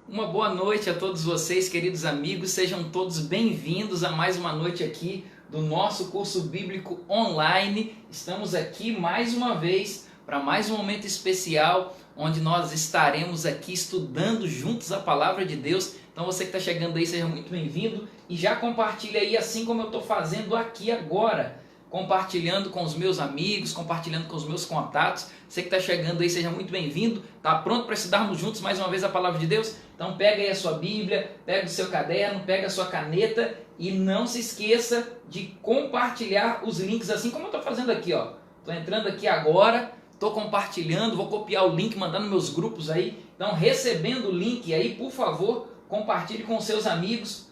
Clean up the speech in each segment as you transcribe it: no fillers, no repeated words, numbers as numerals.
Uma boa noite a todos vocês, queridos amigos, sejam todos bem-vindos a mais uma noite aqui do nosso curso bíblico online. Estamos aqui mais uma vez para mais um momento especial, onde nós estaremos aqui estudando juntos a palavra de Deus. Então você que está chegando aí, seja muito bem-vindo e já compartilha aí, assim como eu estou fazendo aqui agora, compartilhando com os meus amigos, compartilhando com os meus contatos. Você que está chegando aí, seja muito bem-vindo. Está pronto para estudarmos juntos mais uma vez a palavra de Deus? Então pega aí a sua Bíblia, pega o seu caderno, pega a sua caneta e não se esqueça de compartilhar os links, assim como eu estou fazendo aqui, ó. Estou entrando aqui agora, estou compartilhando, vou copiar o link, mandando meus grupos aí. Então, recebendo o link aí, por favor, compartilhe com seus amigos.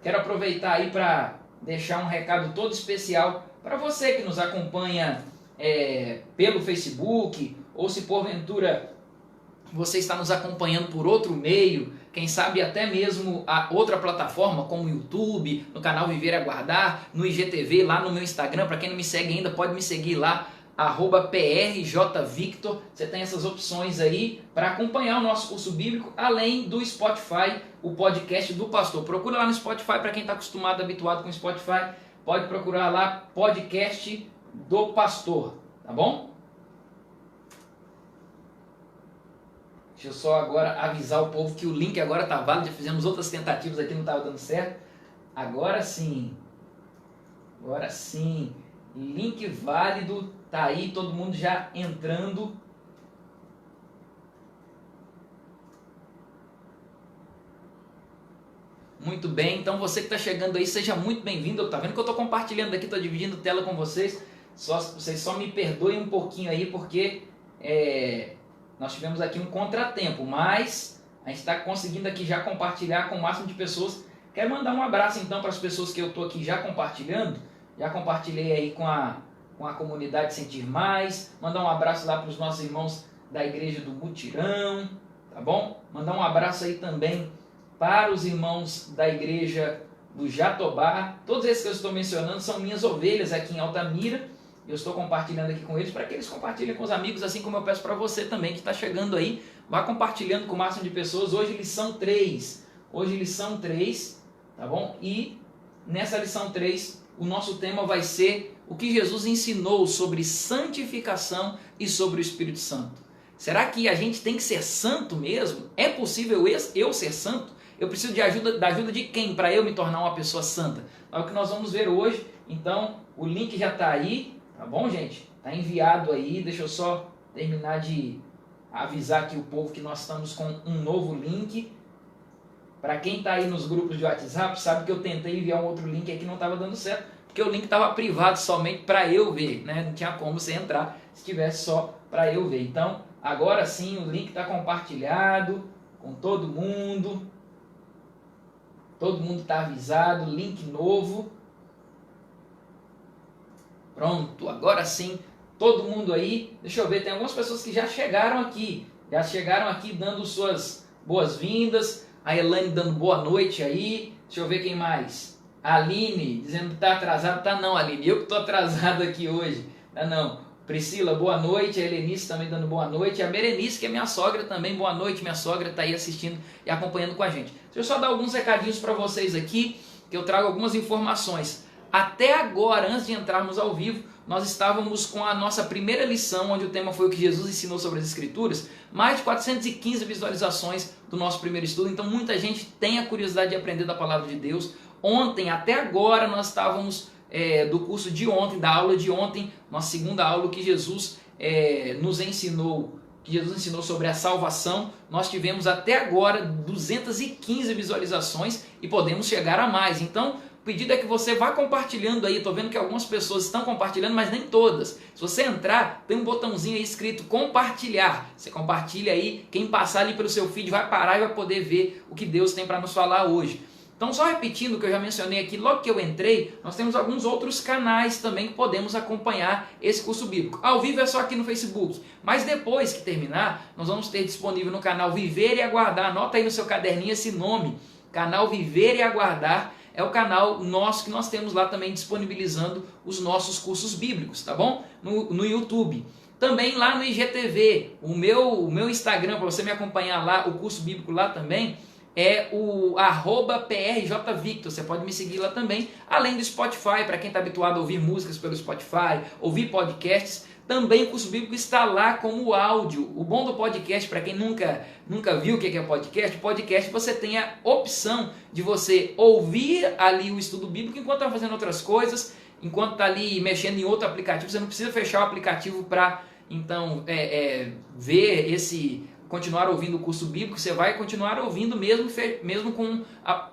Quero aproveitar aí para deixar um recado todo especial para você que nos acompanha pelo Facebook, ou se porventura você está nos acompanhando por outro meio, quem sabe até mesmo a outra plataforma como o YouTube, no canal Viver e Aguardar, no IGTV, lá no meu Instagram. Para quem não me segue ainda, pode me seguir lá, @PRJVictor. Você tem essas opções aí para acompanhar o nosso curso bíblico, além do Spotify, o podcast do pastor. Procura lá no Spotify, para quem está acostumado, habituado com o Spotify, pode procurar lá, podcast do pastor, tá bom? Deixa eu só agora avisar o povo que o link agora está válido. Já fizemos outras tentativas aqui, não estava dando certo. Agora sim, link válido, tá aí, todo mundo já entrando. Muito bem, então você que está chegando aí, seja muito bem-vindo. Tá vendo que eu estou compartilhando aqui, estou dividindo tela com vocês. Vocês só me perdoem um pouquinho aí, porque nós tivemos aqui um contratempo, mas a gente está conseguindo aqui já compartilhar com o máximo de pessoas. Quero mandar um abraço então para as pessoas que eu estou aqui já compartilhando. Já compartilhei aí com a comunidade Sentir Mais. Mandar um abraço lá para os nossos irmãos da igreja do Mutirão, tá bom? Mandar um abraço aí também para os irmãos da igreja do Jatobá. Todos esses que eu estou mencionando são minhas ovelhas aqui em Altamira. Eu estou compartilhando aqui com eles para que eles compartilhem com os amigos, assim como eu peço para você também que está chegando aí. Vá compartilhando com o máximo de pessoas. Hoje lição 3. Hoje lição 3, tá bom? E nessa lição 3, o nosso tema vai ser o que Jesus ensinou sobre santificação e sobre o Espírito Santo. Será que a gente tem que ser santo mesmo? É possível eu ser santo? Eu preciso da ajuda de quem para eu me tornar uma pessoa santa? É o que nós vamos ver hoje. Então, o link já está aí, tá bom, gente? Está enviado aí. Deixa eu só terminar de avisar aqui o povo que nós estamos com um novo link. Para quem está aí nos grupos de WhatsApp, sabe que eu tentei enviar um outro link aqui que não estava dando certo, porque o link estava privado somente para eu ver, né? Não tinha como você entrar se tivesse só para eu ver. Então, agora sim, o link está compartilhado com todo mundo. Todo mundo está avisado, link novo. Pronto, agora sim, todo mundo aí. Deixa eu ver, tem algumas pessoas que já chegaram aqui. Já chegaram aqui dando suas boas-vindas. A Elane dando boa noite aí. Deixa eu ver quem mais. A Aline dizendo que está atrasado. Tá não, Aline, eu que estou atrasado aqui hoje. Tá não. Priscila, boa noite. A Helenice também dando boa noite. A Berenice, que é minha sogra também, boa noite. Minha sogra está aí assistindo e acompanhando com a gente. Deixa eu só dar alguns recadinhos para vocês aqui, que eu trago algumas informações. Até agora, antes de entrarmos ao vivo, nós estávamos com a nossa primeira lição, onde o tema foi o que Jesus ensinou sobre as Escrituras. Mais de 415 visualizações do nosso primeiro estudo. Então muita gente tem a curiosidade de aprender da palavra de Deus. Ontem, até agora, nós estávamos do curso de ontem, da aula de ontem, nossa segunda aula, que Jesus nos ensinou, que Jesus ensinou sobre a salvação. Nós tivemos até agora 215 visualizações e podemos chegar a mais. Então, o pedido é que você vá compartilhando aí. Estou vendo que algumas pessoas estão compartilhando, mas nem todas. Se você entrar, tem um botãozinho aí escrito compartilhar. Você compartilha aí, quem passar ali pelo seu feed vai parar e vai poder ver o que Deus tem para nos falar hoje. Então, só repetindo o que eu já mencionei aqui, logo que eu entrei, nós temos alguns outros canais também que podemos acompanhar esse curso bíblico. Ao vivo é só aqui no Facebook, mas depois que terminar, nós vamos ter disponível no canal Viver e Aguardar. Anota aí no seu caderninho esse nome, canal Viver e Aguardar. É o canal nosso que nós temos lá também disponibilizando os nossos cursos bíblicos, tá bom? No YouTube. Também lá no IGTV, o meu Instagram, para você me acompanhar lá, o curso bíblico lá também, é o @PRJVictor, você pode me seguir lá também, além do Spotify, para quem está habituado a ouvir músicas pelo Spotify, ouvir podcasts, também o curso bíblico está lá como áudio. O bom do podcast, para quem nunca viu o que é podcast você tem a opção de você ouvir ali o estudo bíblico enquanto está fazendo outras coisas, enquanto está ali mexendo em outro aplicativo, você não precisa fechar o aplicativo para então ver continuar ouvindo o curso bíblico, você vai continuar ouvindo mesmo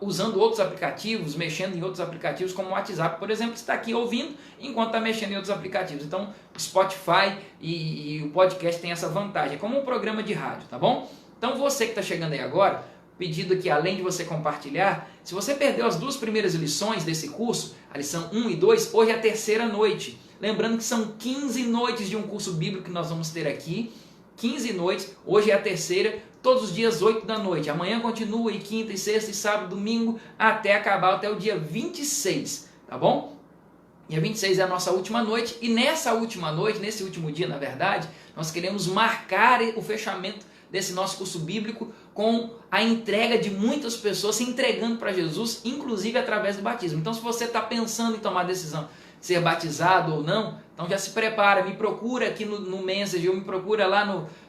usando outros aplicativos, mexendo em outros aplicativos, como o WhatsApp, por exemplo, você está aqui ouvindo enquanto está mexendo em outros aplicativos. Então, o Spotify e o podcast tem essa vantagem, é como um programa de rádio, tá bom? Então, você que está chegando aí agora, pedido aqui, além de você compartilhar, se você perdeu as 2 primeiras lições desse curso, a lição 1 e 2, hoje é a terceira noite. Lembrando que são 15 noites de um curso bíblico que nós vamos ter aqui, 15 noites, hoje é a terceira, todos os dias 8 da noite. Amanhã continua, e quinta, e sexta, e sábado, domingo, até acabar, até o dia 26, tá bom? Dia 26 é a nossa última noite, e nessa última noite, nesse último dia, na verdade, nós queremos marcar o fechamento desse nosso curso bíblico com a entrega de muitas pessoas se entregando para Jesus, inclusive através do batismo. Então, se você está pensando em tomar a decisão de ser batizado ou não, então já se prepara, me procura aqui no Messenger, ou me procura lá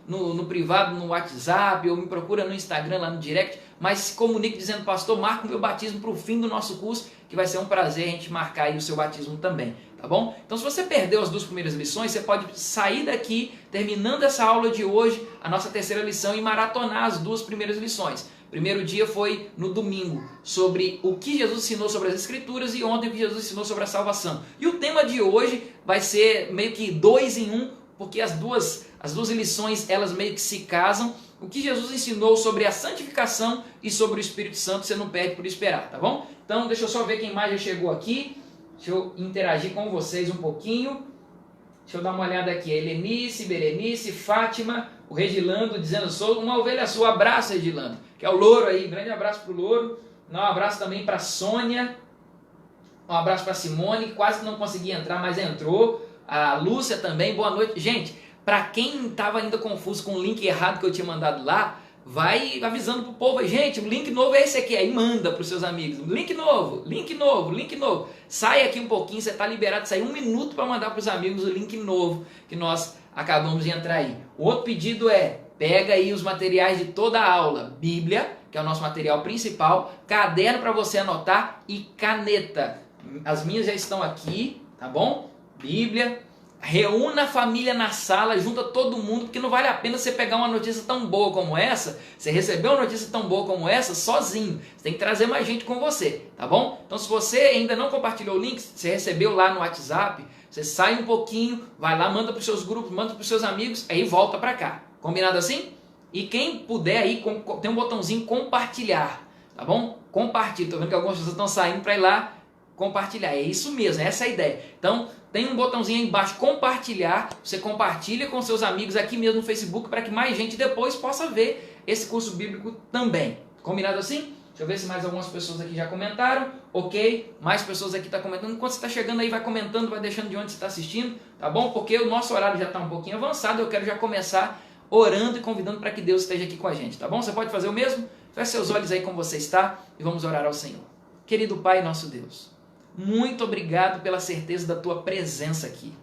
no privado, no WhatsApp, ou me procura no Instagram, lá no direct, mas se comunique dizendo, pastor, marca o meu batismo para o fim do nosso curso, que vai ser um prazer a gente marcar aí o seu batismo também, tá bom? Então, se você perdeu as 2 primeiras lições, você pode sair daqui, terminando essa aula de hoje, a nossa terceira lição, e maratonar as 2 primeiras lições. Primeiro dia foi no domingo, sobre o que Jesus ensinou sobre as Escrituras, e ontem o que Jesus ensinou sobre a salvação. E o tema de hoje vai ser meio que 2 em 1, porque as duas lições, elas meio que se casam. O que Jesus ensinou sobre a santificação e sobre o Espírito Santo, você não perde por esperar, tá bom? Então, deixa eu só ver quem mais já chegou aqui. Deixa eu interagir com vocês um pouquinho. Deixa eu dar uma olhada aqui. Helenice, Berenice, Fátima, o Regilando dizendo, sou uma ovelha sua. Abraço, Regilando, que é o Louro aí. Grande abraço pro Louro. Um abraço também para Sônia. Um abraço para Simone, quase que não consegui entrar, mas entrou. A Lúcia também, boa noite. Gente, para quem estava ainda confuso com o link errado que eu tinha mandado lá, vai avisando pro povo, gente, o link novo é esse aqui, aí manda pros seus amigos, link novo, link novo, link novo. Sai aqui um pouquinho, você está liberado, sai 1 minuto para mandar pros amigos o link novo que nós acabamos de entrar aí. O outro pedido é, pega aí os materiais de toda a aula, Bíblia, que é o nosso material principal, caderno para você anotar e caneta. As minhas já estão aqui, tá bom? Bíblia, reúna a família na sala, junta todo mundo, porque não vale a pena você pegar uma notícia tão boa como essa, você recebeu uma notícia tão boa como essa sozinho, você tem que trazer mais gente com você, tá bom? Então, se você ainda não compartilhou o link, você recebeu lá no WhatsApp, você sai um pouquinho, vai lá, manda para os seus grupos, manda para os seus amigos, aí volta para cá, combinado assim? E quem puder aí, tem um botãozinho compartilhar, tá bom? Compartilha, tô vendo que algumas pessoas estão saindo para ir lá compartilhar, é isso mesmo, essa é a ideia. Então, tem um botãozinho aí embaixo, compartilhar, você compartilha com seus amigos aqui mesmo no Facebook, para que mais gente depois possa ver esse curso bíblico também. Combinado assim? Deixa eu ver se mais algumas pessoas aqui já comentaram. Ok, mais pessoas aqui estão comentando. Enquanto você está chegando aí, vai comentando, vai deixando de onde você está assistindo, tá bom? Porque o nosso horário já está um pouquinho avançado, eu quero já começar orando e convidando para que Deus esteja aqui com a gente, tá bom? Você pode fazer o mesmo? Feche seus olhos aí como você está e vamos orar ao Senhor. Querido Pai, nosso Deus, muito obrigado pela certeza da Tua presença aqui.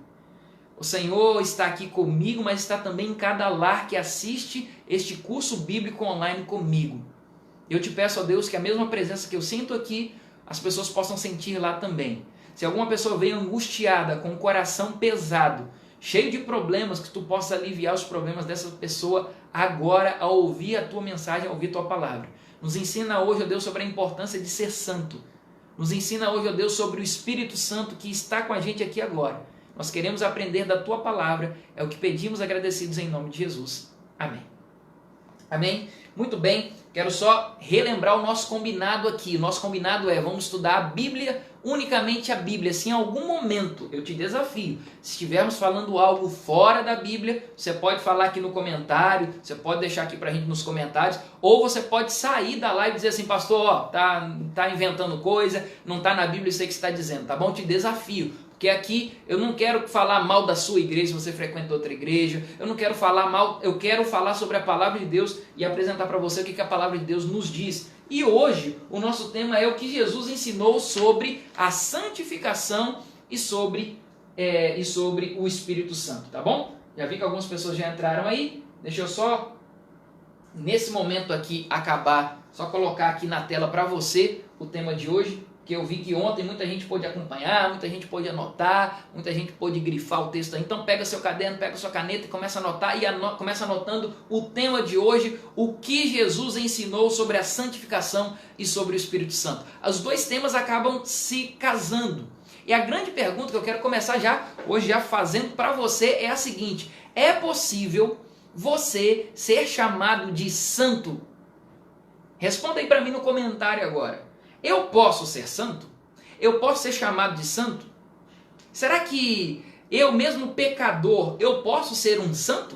O Senhor está aqui comigo, mas está também em cada lar que assiste este curso bíblico online comigo. Eu te peço, ó Deus, que a mesma presença que eu sinto aqui, as pessoas possam sentir lá também. Se alguma pessoa veio angustiada, com o coração pesado, cheio de problemas, que Tu possa aliviar os problemas dessa pessoa agora ao ouvir a Tua mensagem, ao ouvir a Tua palavra. Nos ensina hoje, ó Deus, sobre a importância de ser santo. Nos ensina hoje, ó Deus, sobre o Espírito Santo que está com a gente aqui agora. Nós queremos aprender da Tua palavra, é o que pedimos agradecidos em nome de Jesus. Amém. Amém? Muito bem, quero só relembrar o nosso combinado aqui. O nosso combinado é, vamos estudar a Bíblia, unicamente a Bíblia. Se em algum momento, eu te desafio, se estivermos falando algo fora da Bíblia, você pode falar aqui no comentário, você pode deixar aqui pra gente nos comentários, ou você pode sair da live e dizer assim, pastor, ó, tá inventando coisa, não tá na Bíblia isso aí que você está dizendo, tá bom? Te desafio. Porque aqui eu não quero falar mal da sua igreja se você frequenta outra igreja, eu não quero falar mal, eu quero falar sobre a palavra de Deus e apresentar para você o que a palavra de Deus nos diz. E hoje o nosso tema é o que Jesus ensinou sobre a santificação e sobre o Espírito Santo, tá bom? Já vi que algumas pessoas já entraram aí, deixa eu só, nesse momento aqui, só colocar aqui na tela para você o tema de hoje, que eu vi que ontem muita gente pôde acompanhar, muita gente pôde anotar, muita gente pôde grifar o texto aí. Então pega seu caderno, pega sua caneta e começa a anotar e começa anotando o tema de hoje, o que Jesus ensinou sobre a santificação e sobre o Espírito Santo. Os dois temas acabam se casando. E a grande pergunta que eu quero começar hoje já fazendo para você é a seguinte: é possível você ser chamado de santo? Responda aí para mim no comentário agora. Eu posso ser santo? Eu posso ser chamado de santo? Será que eu mesmo pecador, eu posso ser um santo?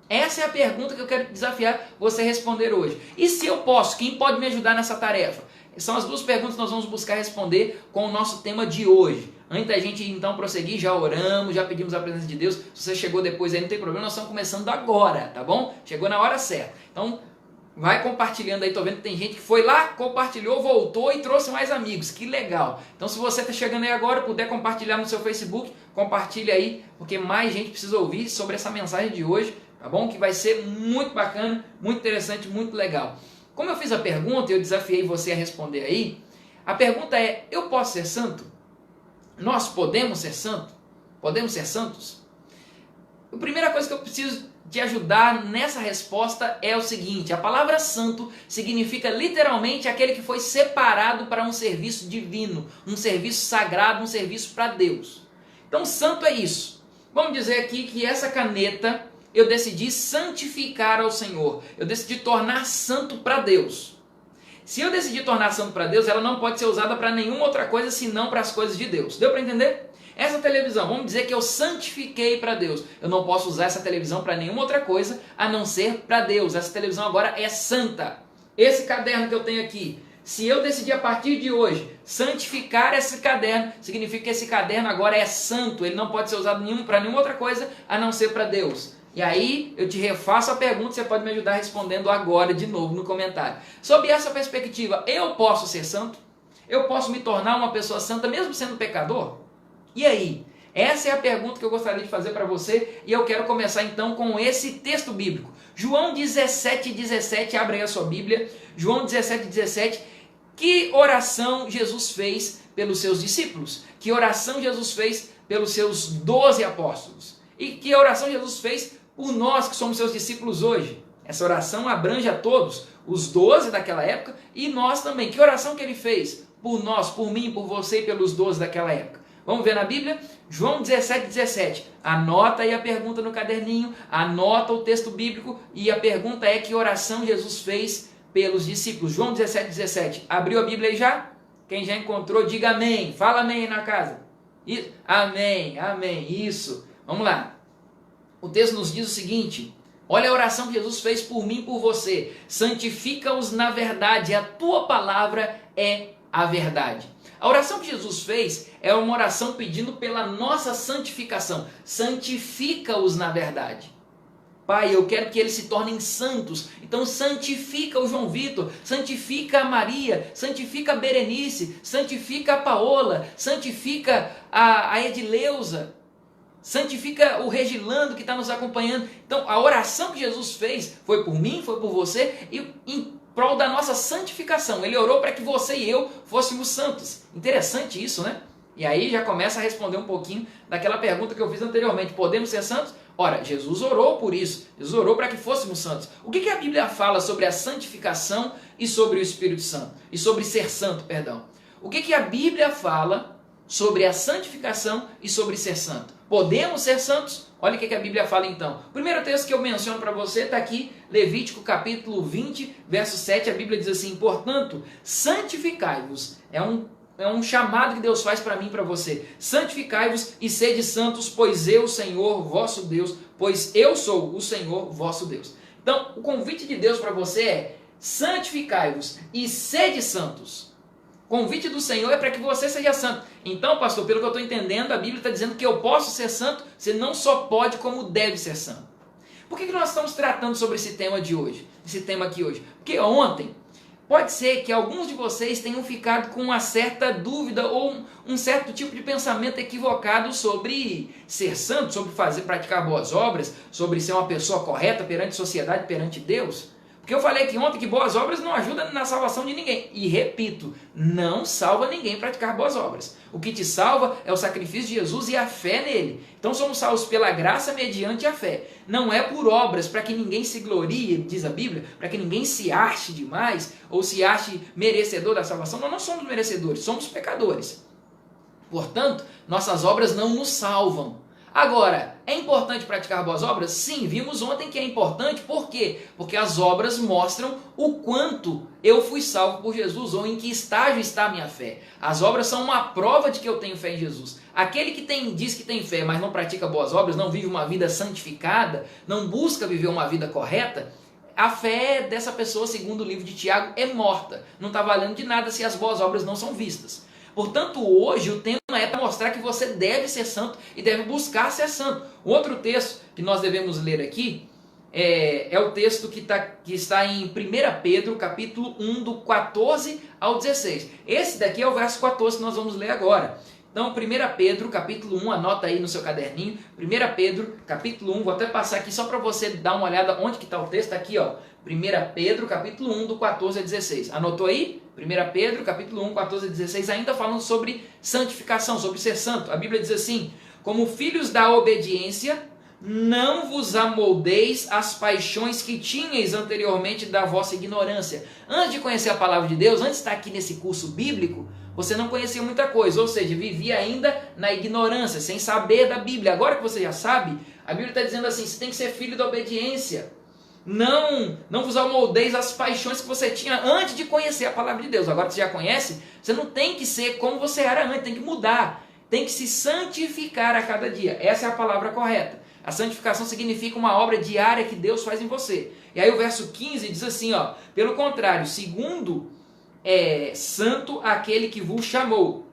Essa é a pergunta que eu quero desafiar você a responder hoje. E se eu posso, quem pode me ajudar nessa tarefa? São as duas perguntas que nós vamos buscar responder com o nosso tema de hoje. Antes da gente então prosseguir, já oramos, já pedimos a presença de Deus. Se você chegou depois aí, não tem problema, nós estamos começando agora, tá bom? Chegou na hora certa. Então, vai compartilhando aí, tô vendo que tem gente que foi lá, compartilhou, voltou e trouxe mais amigos, que legal. Então se você está chegando aí agora, puder compartilhar no seu Facebook, compartilha aí, porque mais gente precisa ouvir sobre essa mensagem de hoje, tá bom? Que vai ser muito bacana, muito interessante, muito legal. Como eu fiz a pergunta e eu desafiei você a responder aí, a pergunta é: eu posso ser santo? Nós podemos ser santos? Podemos ser santos? A primeira coisa que eu preciso te ajudar nessa resposta é o seguinte: a palavra santo significa literalmente aquele que foi separado para um serviço divino, um serviço sagrado, um serviço para Deus. Então santo é isso. Vamos dizer aqui que essa caneta eu decidi santificar ao Senhor, eu decidi tornar santo para Deus. Se eu decidir tornar santo para Deus, ela não pode ser usada para nenhuma outra coisa senão para as coisas de Deus. Deu para entender? Essa televisão, vamos dizer que eu santifiquei para Deus. Eu não posso usar essa televisão para nenhuma outra coisa a não ser para Deus. Essa televisão agora é santa. Esse caderno que eu tenho aqui, se eu decidir a partir de hoje santificar esse caderno, significa que esse caderno agora é santo. Ele não pode ser usado para nenhuma outra coisa a não ser para Deus. E aí eu te refaço a pergunta, você pode me ajudar respondendo agora de novo no comentário. Sob essa perspectiva, eu posso ser santo? Eu posso me tornar uma pessoa santa mesmo sendo pecador? E aí? Essa é a pergunta que eu gostaria de fazer para você e eu quero começar então com esse texto bíblico. João 17:17, abre aí a sua Bíblia. João 17:17, que oração Jesus fez pelos seus discípulos? Que oração Jesus fez pelos seus 12 apóstolos? E que oração Jesus fez por nós que somos seus discípulos hoje? Essa oração abrange a todos, os 12 daquela época e nós também. Que oração que ele fez por nós, por mim, por você e pelos 12 daquela época? Vamos ver na Bíblia? João 17:17. Anota aí a pergunta no caderninho, anota o texto bíblico e a pergunta é: que oração Jesus fez pelos discípulos? João 17:17. Abriu a Bíblia aí já? Quem já encontrou, diga amém. Fala amém aí na casa. Isso. Amém, amém. Isso. Vamos lá. O texto nos diz o seguinte: olha a oração que Jesus fez por mim e por você. Santifica-os na verdade, a tua palavra é a verdade. A oração que Jesus fez é uma oração pedindo pela nossa santificação. Santifica-os na verdade. Pai, eu quero que eles se tornem santos. Então santifica o João Vitor, santifica a Maria, santifica a Berenice, santifica a Paola, santifica a Edileuza, santifica o Regilando que está nos acompanhando. Então a oração que Jesus fez foi por mim, foi por você e em prol da nossa santificação. Ele orou para que você e eu fôssemos santos. Interessante isso, né? E aí já começa a responder um pouquinho daquela pergunta que eu fiz anteriormente. Podemos ser santos? Ora, Jesus orou por isso. Jesus orou para que fôssemos santos. O que a Bíblia fala sobre a santificação e sobre o Espírito Santo? E sobre ser santo, perdão. O que a Bíblia fala sobre a santificação e sobre ser santo? Podemos ser santos? Olha o que a Bíblia fala então. O primeiro texto que eu menciono para você está aqui, Levítico capítulo 20, verso 7. A Bíblia diz assim: portanto, santificai-vos. É um chamado que Deus faz para mim e para você. Santificai-vos e sede santos, pois eu, Senhor, vosso Deus, pois eu sou o Senhor, vosso Deus. Então, o convite de Deus para você é: santificai-vos e sede santos. O convite do Senhor é para que você seja santo. Então, pastor, pelo que eu estou entendendo, a Bíblia está dizendo que eu posso ser santo, você não só pode, como deve ser santo. Por que nós estamos tratando sobre esse tema de hoje? Esse tema aqui hoje? Porque ontem, pode ser que alguns de vocês tenham ficado com uma certa dúvida ou um certo tipo de pensamento equivocado sobre ser santo, sobre praticar boas obras, sobre ser uma pessoa correta perante a sociedade, perante Deus. Porque eu falei aqui ontem que boas obras não ajudam na salvação de ninguém. E repito, não salva ninguém praticar boas obras. O que te salva é o sacrifício de Jesus e a fé nele. Então somos salvos pela graça mediante a fé. Não é por obras para que ninguém se glorie, diz a Bíblia, para que ninguém se ache demais ou se ache merecedor da salvação. Nós não somos merecedores, somos pecadores. Portanto, nossas obras não nos salvam. Agora, é importante praticar boas obras? Sim, vimos ontem que é importante. Por quê? Porque as obras mostram o quanto eu fui salvo por Jesus, ou em que estágio está a minha fé. As obras são uma prova de que eu tenho fé em Jesus. Aquele que diz que tem fé, mas não pratica boas obras, não vive uma vida santificada, não busca viver uma vida correta, a fé dessa pessoa, segundo o livro de Tiago, é morta. Não está valendo de nada se as boas obras não são vistas. Portanto, hoje o tema é para mostrar que você deve ser santo e deve buscar ser santo. O outro texto que nós devemos ler aqui é o texto que está em 1 Pedro, capítulo 1, do 14 ao 16. Esse daqui é o verso 14 que nós vamos ler agora. Então, 1 Pedro, capítulo 1, anota aí no seu caderninho. 1 Pedro, capítulo 1, vou até passar aqui só para você dar uma olhada onde que está o texto. Aqui, ó. 1 Pedro, capítulo 1, do 14 a 16. Anotou aí? 1 Pedro, capítulo 1, 14 a 16, ainda falando sobre santificação, sobre ser santo. A Bíblia diz assim: como filhos da obediência, não vos amoldeis às paixões que tinhais anteriormente da vossa ignorância. Antes de conhecer a palavra de Deus, antes de estar aqui nesse curso bíblico, você não conhecia muita coisa, ou seja, vivia ainda na ignorância, sem saber da Bíblia. Agora que você já sabe, a Bíblia está dizendo assim: você tem que ser filho da obediência. Não vos amoldeis às paixões que você tinha antes de conhecer a palavra de Deus. Agora que você já conhece, você não tem que ser como você era antes, tem que mudar. Tem que se santificar a cada dia. Essa é a palavra correta. A santificação significa uma obra diária que Deus faz em você. E aí o verso 15 diz assim, ó: pelo contrário, segundo é santo aquele que vos chamou,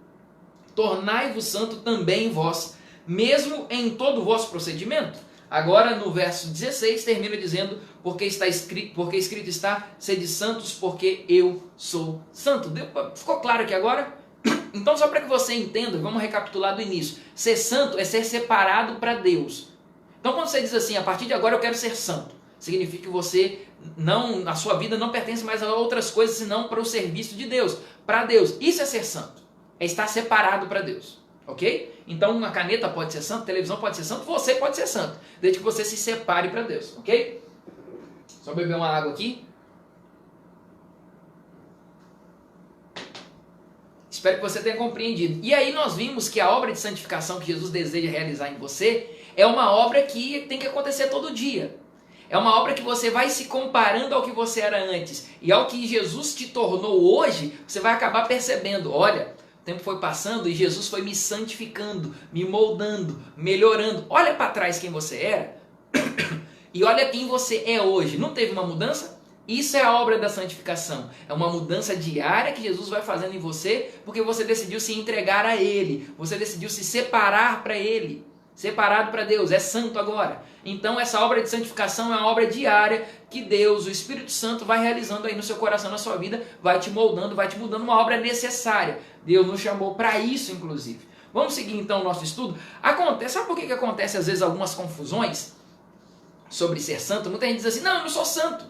tornai-vos santo também vós, mesmo em todo o vosso procedimento. Agora no verso 16 termina dizendo: porque escrito está, sede santos, porque eu sou santo. Ficou claro aqui agora? Então, só para que você entenda, vamos recapitular do início. Ser santo é ser separado para Deus. Então, quando você diz assim: a partir de agora eu quero ser santo, significa que você a sua vida não pertence mais a outras coisas senão para o serviço de Deus, para Deus. Isso é ser santo, é estar separado para Deus. Ok? Então uma caneta pode ser santo, televisão pode ser santo, você pode ser santo, desde que você se separe para Deus, ok? Só beber uma água aqui. Espero que você tenha compreendido. E aí nós vimos que a obra de santificação que Jesus deseja realizar em você é uma obra que tem que acontecer todo dia. É uma obra que você vai se comparando ao que você era antes e ao que Jesus te tornou hoje. Você vai acabar percebendo: olha, o tempo foi passando e Jesus foi me santificando, me moldando, melhorando. Olha para trás quem você era e olha quem você é hoje. Não teve uma mudança? Isso é a obra da santificação. É uma mudança diária que Jesus vai fazendo em você, porque você decidiu se entregar a Ele. Você decidiu se separar para Ele. Separado para Deus, é santo agora. Então essa obra de santificação é uma obra diária que Deus, o Espírito Santo, vai realizando aí no seu coração, na sua vida, vai te moldando, vai te mudando, uma obra necessária. Deus nos chamou para isso, inclusive. Vamos seguir então o nosso estudo? Sabe por que acontece às vezes algumas confusões sobre ser santo? Muita gente diz assim: não, eu não sou santo,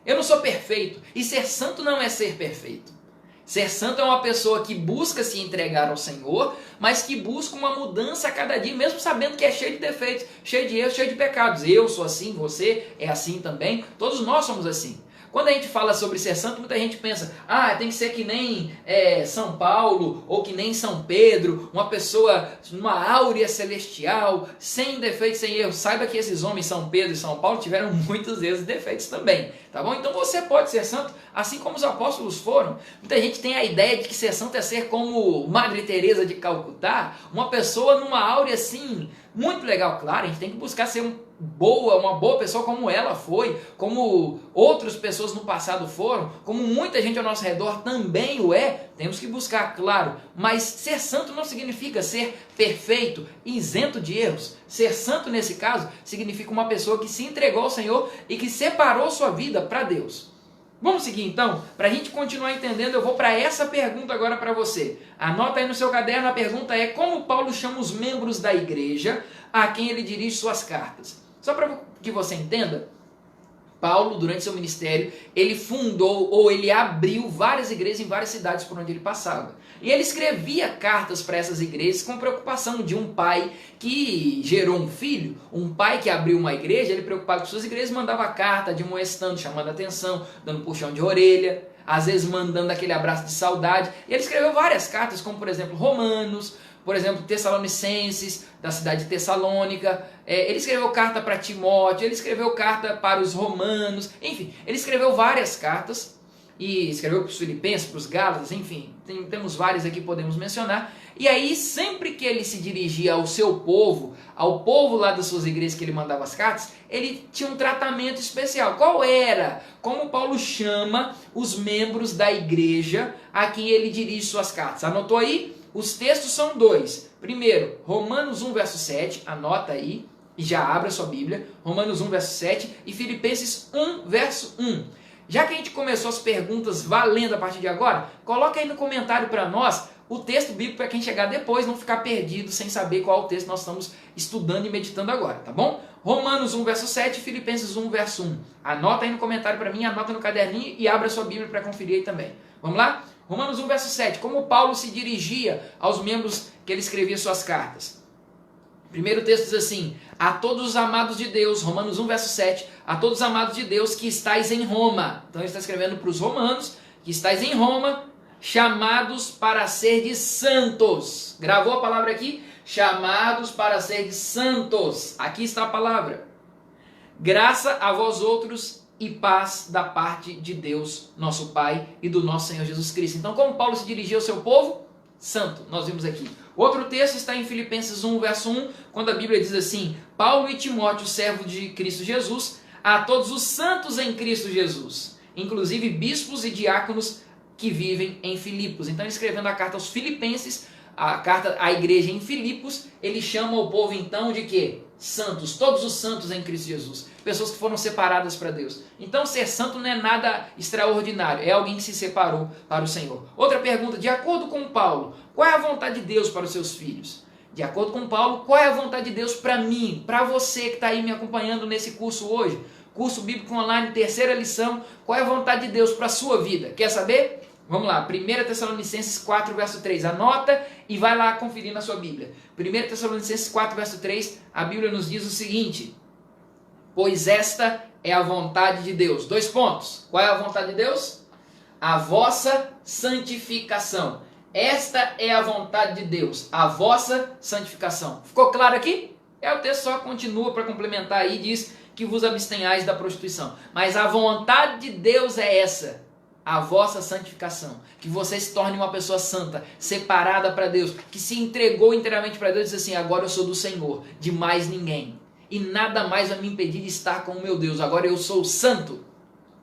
eu não sou perfeito. E ser santo não é ser perfeito. Ser santo é uma pessoa que busca se entregar ao Senhor, mas que busca uma mudança a cada dia, mesmo sabendo que é cheio de defeitos, cheio de erros, cheio de pecados. Eu sou assim, você é assim também, todos nós somos assim. Quando a gente fala sobre ser santo, muita gente pensa: tem que ser que nem São Paulo, ou que nem São Pedro, uma pessoa numa áurea celestial, sem defeitos, sem erros. Saiba que esses homens, São Pedro e São Paulo, tiveram muitos erros e defeitos também, tá bom? Então você pode ser santo, assim como os apóstolos foram. Muita gente tem a ideia de que ser santo é ser como Madre Teresa de Calcutá, uma pessoa numa áurea assim, muito legal. Claro, a gente tem que buscar ser boa, uma boa pessoa como ela foi, como outras pessoas no passado foram, como muita gente ao nosso redor também o é, temos que buscar, claro, mas ser santo não significa ser perfeito, isento de erros. Ser santo nesse caso significa uma pessoa que se entregou ao Senhor e que separou sua vida para Deus. Vamos seguir então? Para a gente continuar entendendo, eu vou para essa pergunta agora para você. Anota aí no seu caderno, a pergunta é: como Paulo chama os membros da igreja a quem ele dirige suas cartas? Só para que você entenda, Paulo, durante seu ministério, ele fundou ou ele abriu várias igrejas em várias cidades por onde ele passava. E ele escrevia cartas para essas igrejas com preocupação de um pai que gerou um filho, um pai que abriu uma igreja, ele preocupado com suas igrejas, mandava carta admoestando, chamando a atenção, dando puxão de orelha, às vezes mandando aquele abraço de saudade. E ele escreveu várias cartas, como por exemplo Romanos, por exemplo, Tessalonicenses, da cidade de Tessalônica. Ele escreveu carta para Timóteo, ele escreveu carta para os romanos, enfim, ele escreveu várias cartas, e escreveu para os filipenses, para os gálatas, enfim, temos várias aqui que podemos mencionar. E aí, sempre que ele se dirigia ao seu povo, ao povo lá das suas igrejas que ele mandava as cartas, ele tinha um tratamento especial. Qual era? Como Paulo chama os membros da igreja a quem ele dirige suas cartas? Anotou aí? Os textos são dois. Primeiro, Romanos 1, verso 7, anota aí, e já abra a sua Bíblia. Romanos 1, verso 7 e Filipenses 1, verso 1. Já que a gente começou as perguntas valendo a partir de agora, coloca aí no comentário para nós o texto bíblico para quem chegar depois não ficar perdido sem saber qual o texto nós estamos estudando e meditando agora, tá bom? Romanos 1, verso 7 e Filipenses 1, verso 1. Anota aí no comentário para mim, anota no caderninho e abra a sua Bíblia para conferir aí também. Vamos lá? Romanos 1, verso 7. Como Paulo se dirigia aos membros que ele escrevia suas cartas. Primeiro texto diz assim: a todos os amados de Deus, Romanos 1, verso 7, a todos os amados de Deus que estáis em Roma. Então ele está escrevendo para os romanos, que estáis em Roma, chamados para ser de santos. Gravou a palavra aqui? Chamados para ser de santos. Aqui está a palavra. Graça a vós outros e paz da parte de Deus, nosso Pai, e do nosso Senhor Jesus Cristo. Então, como Paulo se dirigia ao seu povo? Santo, nós vimos aqui. Outro texto está em Filipenses 1, verso 1, quando a Bíblia diz assim: Paulo e Timóteo, servo de Cristo Jesus, a todos os santos em Cristo Jesus, inclusive bispos e diáconos que vivem em Filipos. Então, escrevendo a carta aos Filipenses, a carta à igreja em Filipos, ele chama o povo então de quê? Santos, todos os santos em Cristo Jesus, pessoas que foram separadas para Deus. Então ser santo não é nada extraordinário, é alguém que se separou para o Senhor. Outra pergunta: de acordo com Paulo, qual é a vontade de Deus para os seus filhos? De acordo com Paulo, qual é a vontade de Deus para mim, para você que está aí me acompanhando nesse curso hoje? Curso Bíblico Online, terceira lição. Qual é a vontade de Deus para a sua vida? Quer saber? Vamos lá, 1 Tessalonicenses 4, verso 3. Anota e vai lá conferir na sua Bíblia. 1 Tessalonicenses 4, verso 3, a Bíblia nos diz o seguinte: pois esta é a vontade de Deus. 2 pontos. Qual é a vontade de Deus? A vossa santificação. Esta é a vontade de Deus, a vossa santificação. Ficou claro aqui? O texto só continua para complementar aí, diz que vos abstenhais da prostituição. Mas a vontade de Deus é essa: a vossa santificação, que você se torne uma pessoa santa, separada para Deus, que se entregou inteiramente para Deus e diz assim: agora eu sou do Senhor, de mais ninguém, e nada mais vai me impedir de estar com o meu Deus, agora eu sou santo.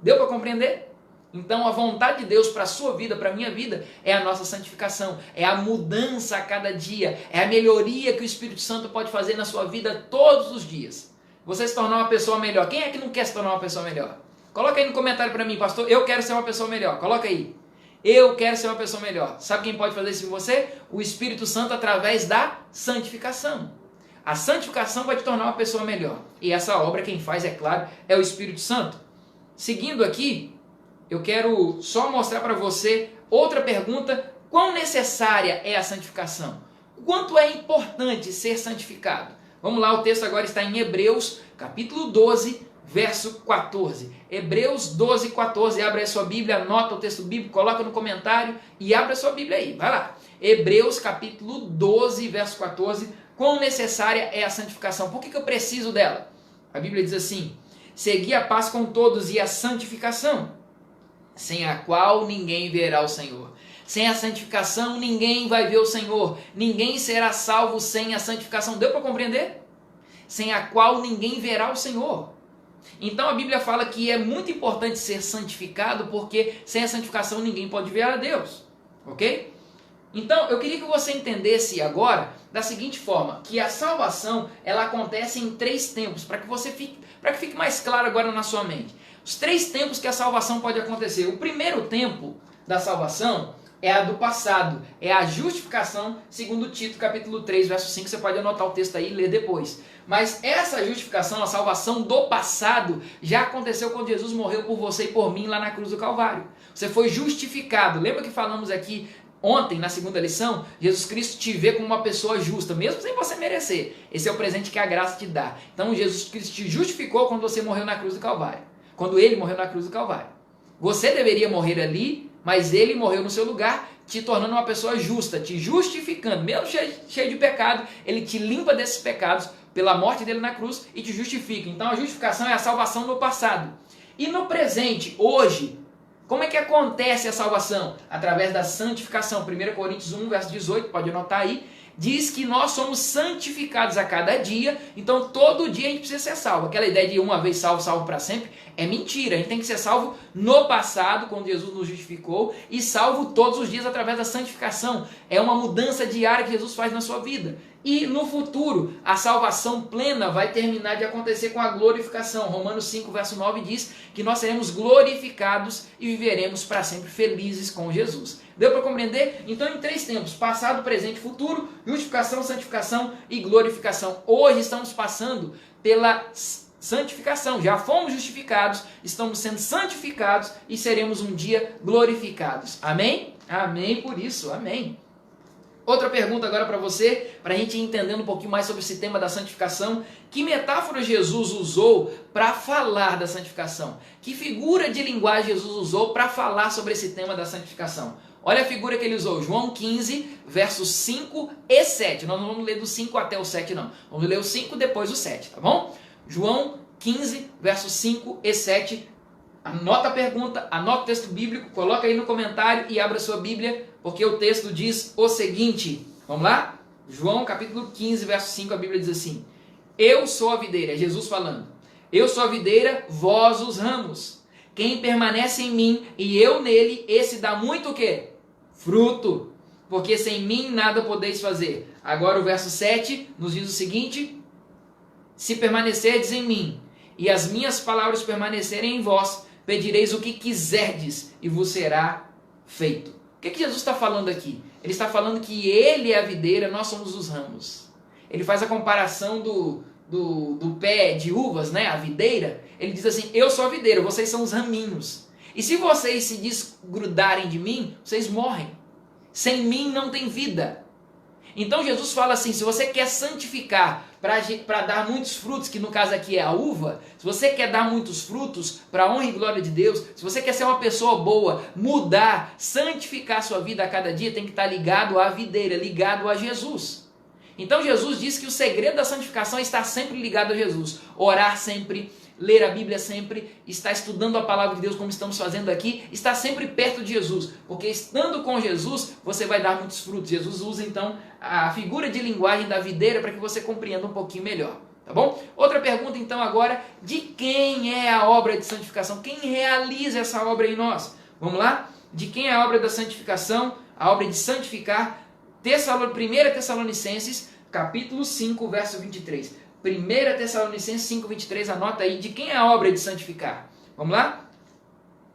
Deu para compreender? Então a vontade de Deus para a sua vida, para a minha vida, é a nossa santificação, é a mudança a cada dia, é a melhoria que o Espírito Santo pode fazer na sua vida todos os dias. Você se tornar uma pessoa melhor. Quem é que não quer se tornar uma pessoa melhor? Coloca aí no comentário para mim: pastor, eu quero ser uma pessoa melhor. Coloca aí: eu quero ser uma pessoa melhor. Sabe quem pode fazer isso em você? O Espírito Santo, através da santificação. A santificação vai te tornar uma pessoa melhor. E essa obra quem faz, é claro, é o Espírito Santo. Seguindo aqui, eu quero só mostrar para você outra pergunta: quão necessária é a santificação? Quanto é importante ser santificado? Vamos lá, o texto agora está em Hebreus, capítulo 12, verso 14. Hebreus 12, 14. Abre a sua Bíblia, anota o texto bíblico, coloca no comentário e abre a sua Bíblia aí. Vai lá. Hebreus capítulo 12, verso 14. Quão necessária é a santificação? Por que eu preciso dela? A Bíblia diz assim: segui a paz com todos e a santificação, sem a qual ninguém verá o Senhor. Sem a santificação ninguém vai ver o Senhor. Ninguém será salvo sem a santificação. Deu para compreender? sem a qual ninguém verá o Senhor. Então a Bíblia fala que é muito importante ser santificado, porque sem a santificação ninguém pode ver a Deus, ok? Então eu queria que você entendesse agora da seguinte forma, que a salvação ela acontece em 3 tempos, para que fique mais claro agora na sua mente. Os 3 tempos que a salvação pode acontecer. O primeiro tempo da salvação é a do passado, é a justificação, segundo Tito capítulo 3, verso 5, você pode anotar o texto aí e ler depois. Mas essa justificação, a salvação do passado, já aconteceu quando Jesus morreu por você e por mim lá na cruz do Calvário. Você foi justificado. Lembra que falamos aqui ontem, na segunda lição? Jesus Cristo te vê como uma pessoa justa, mesmo sem você merecer. Esse é o presente que a graça te dá. Então Jesus Cristo te justificou quando você morreu na cruz do Calvário. Quando ele morreu na cruz do Calvário. Você deveria morrer ali, mas ele morreu no seu lugar, te tornando uma pessoa justa, te justificando. Mesmo cheio de pecado, ele te limpa desses pecados pela morte dele na cruz e te justifica. Então a justificação é a salvação no passado. E no presente, hoje, como é que acontece a salvação? Através da santificação. 1 Coríntios 1, verso 18, pode anotar aí. Diz que nós somos santificados a cada dia, então todo dia a gente precisa ser salvo. Aquela ideia de uma vez salvo, salvo para sempre, é mentira. A gente tem que ser salvo no passado, quando Jesus nos justificou, e salvo todos os dias através da santificação. É uma mudança diária que Jesus faz na sua vida. E no futuro, a salvação plena vai terminar de acontecer com a glorificação. Romanos 5, verso 9 diz que nós seremos glorificados e viveremos para sempre felizes com Jesus. Deu para compreender? Então, em 3 tempos, passado, presente e futuro, justificação, santificação e glorificação. Hoje estamos passando pela santificação. Já fomos justificados, estamos sendo santificados e seremos um dia glorificados. Amém? Amém por isso, amém. Outra pergunta agora para você, para a gente ir entendendo um pouquinho mais sobre esse tema da santificação. Que metáfora Jesus usou para falar da santificação? Que figura de linguagem Jesus usou para falar sobre esse tema da santificação? Olha a figura que ele usou, João 15, versos 5 e 7. Nós não vamos ler do 5 até o 7 não. Vamos ler o 5 depois o 7, tá bom? João 15, versos 5 e 7. Anota a pergunta, anota o texto bíblico, coloca aí no comentário e abra sua Bíblia, porque o texto diz o seguinte. Vamos lá? João capítulo 15, verso 5, a Bíblia diz assim: Eu sou a videira, é Jesus falando. Eu sou a videira, vós os ramos. Quem permanece em mim e eu nele, esse dá muito o quê? Fruto. Porque sem mim nada podeis fazer. Agora o verso 7 nos diz o seguinte: Se permanecerdes em mim e as minhas palavras permanecerem em vós, pedireis o que quiserdes e vos será feito. O que Jesus está falando aqui? Ele está falando que ele é a videira, nós somos os ramos. Ele faz a comparação do pé de uvas, né? A videira. Ele diz assim: eu sou a videira, vocês são os raminhos. E se vocês se desgrudarem de mim, vocês morrem. Sem mim não tem vida. Então Jesus fala assim: se você quer santificar para dar muitos frutos, que no caso aqui é a uva, se você quer dar muitos frutos para a honra e glória de Deus, se você quer ser uma pessoa boa, mudar, santificar a sua vida a cada dia, tem que estar ligado à videira, ligado a Jesus. Então Jesus diz que o segredo da santificação é estar sempre ligado a Jesus, orar sempre, ler a Bíblia sempre, estar estudando a palavra de Deus como estamos fazendo aqui, estar sempre perto de Jesus, porque estando com Jesus você vai dar muitos frutos. Jesus usa então a figura de linguagem da videira para que você compreenda um pouquinho melhor, tá bom? Outra pergunta então agora: de quem é a obra de santificação? Quem realiza essa obra em nós? Vamos lá? De quem é a obra da santificação? A obra de santificar. 1 Tessalonicenses capítulo 5, verso 23. 1 Tessalonicenses 5, 23, anota aí, de quem é a obra de santificar? Vamos lá?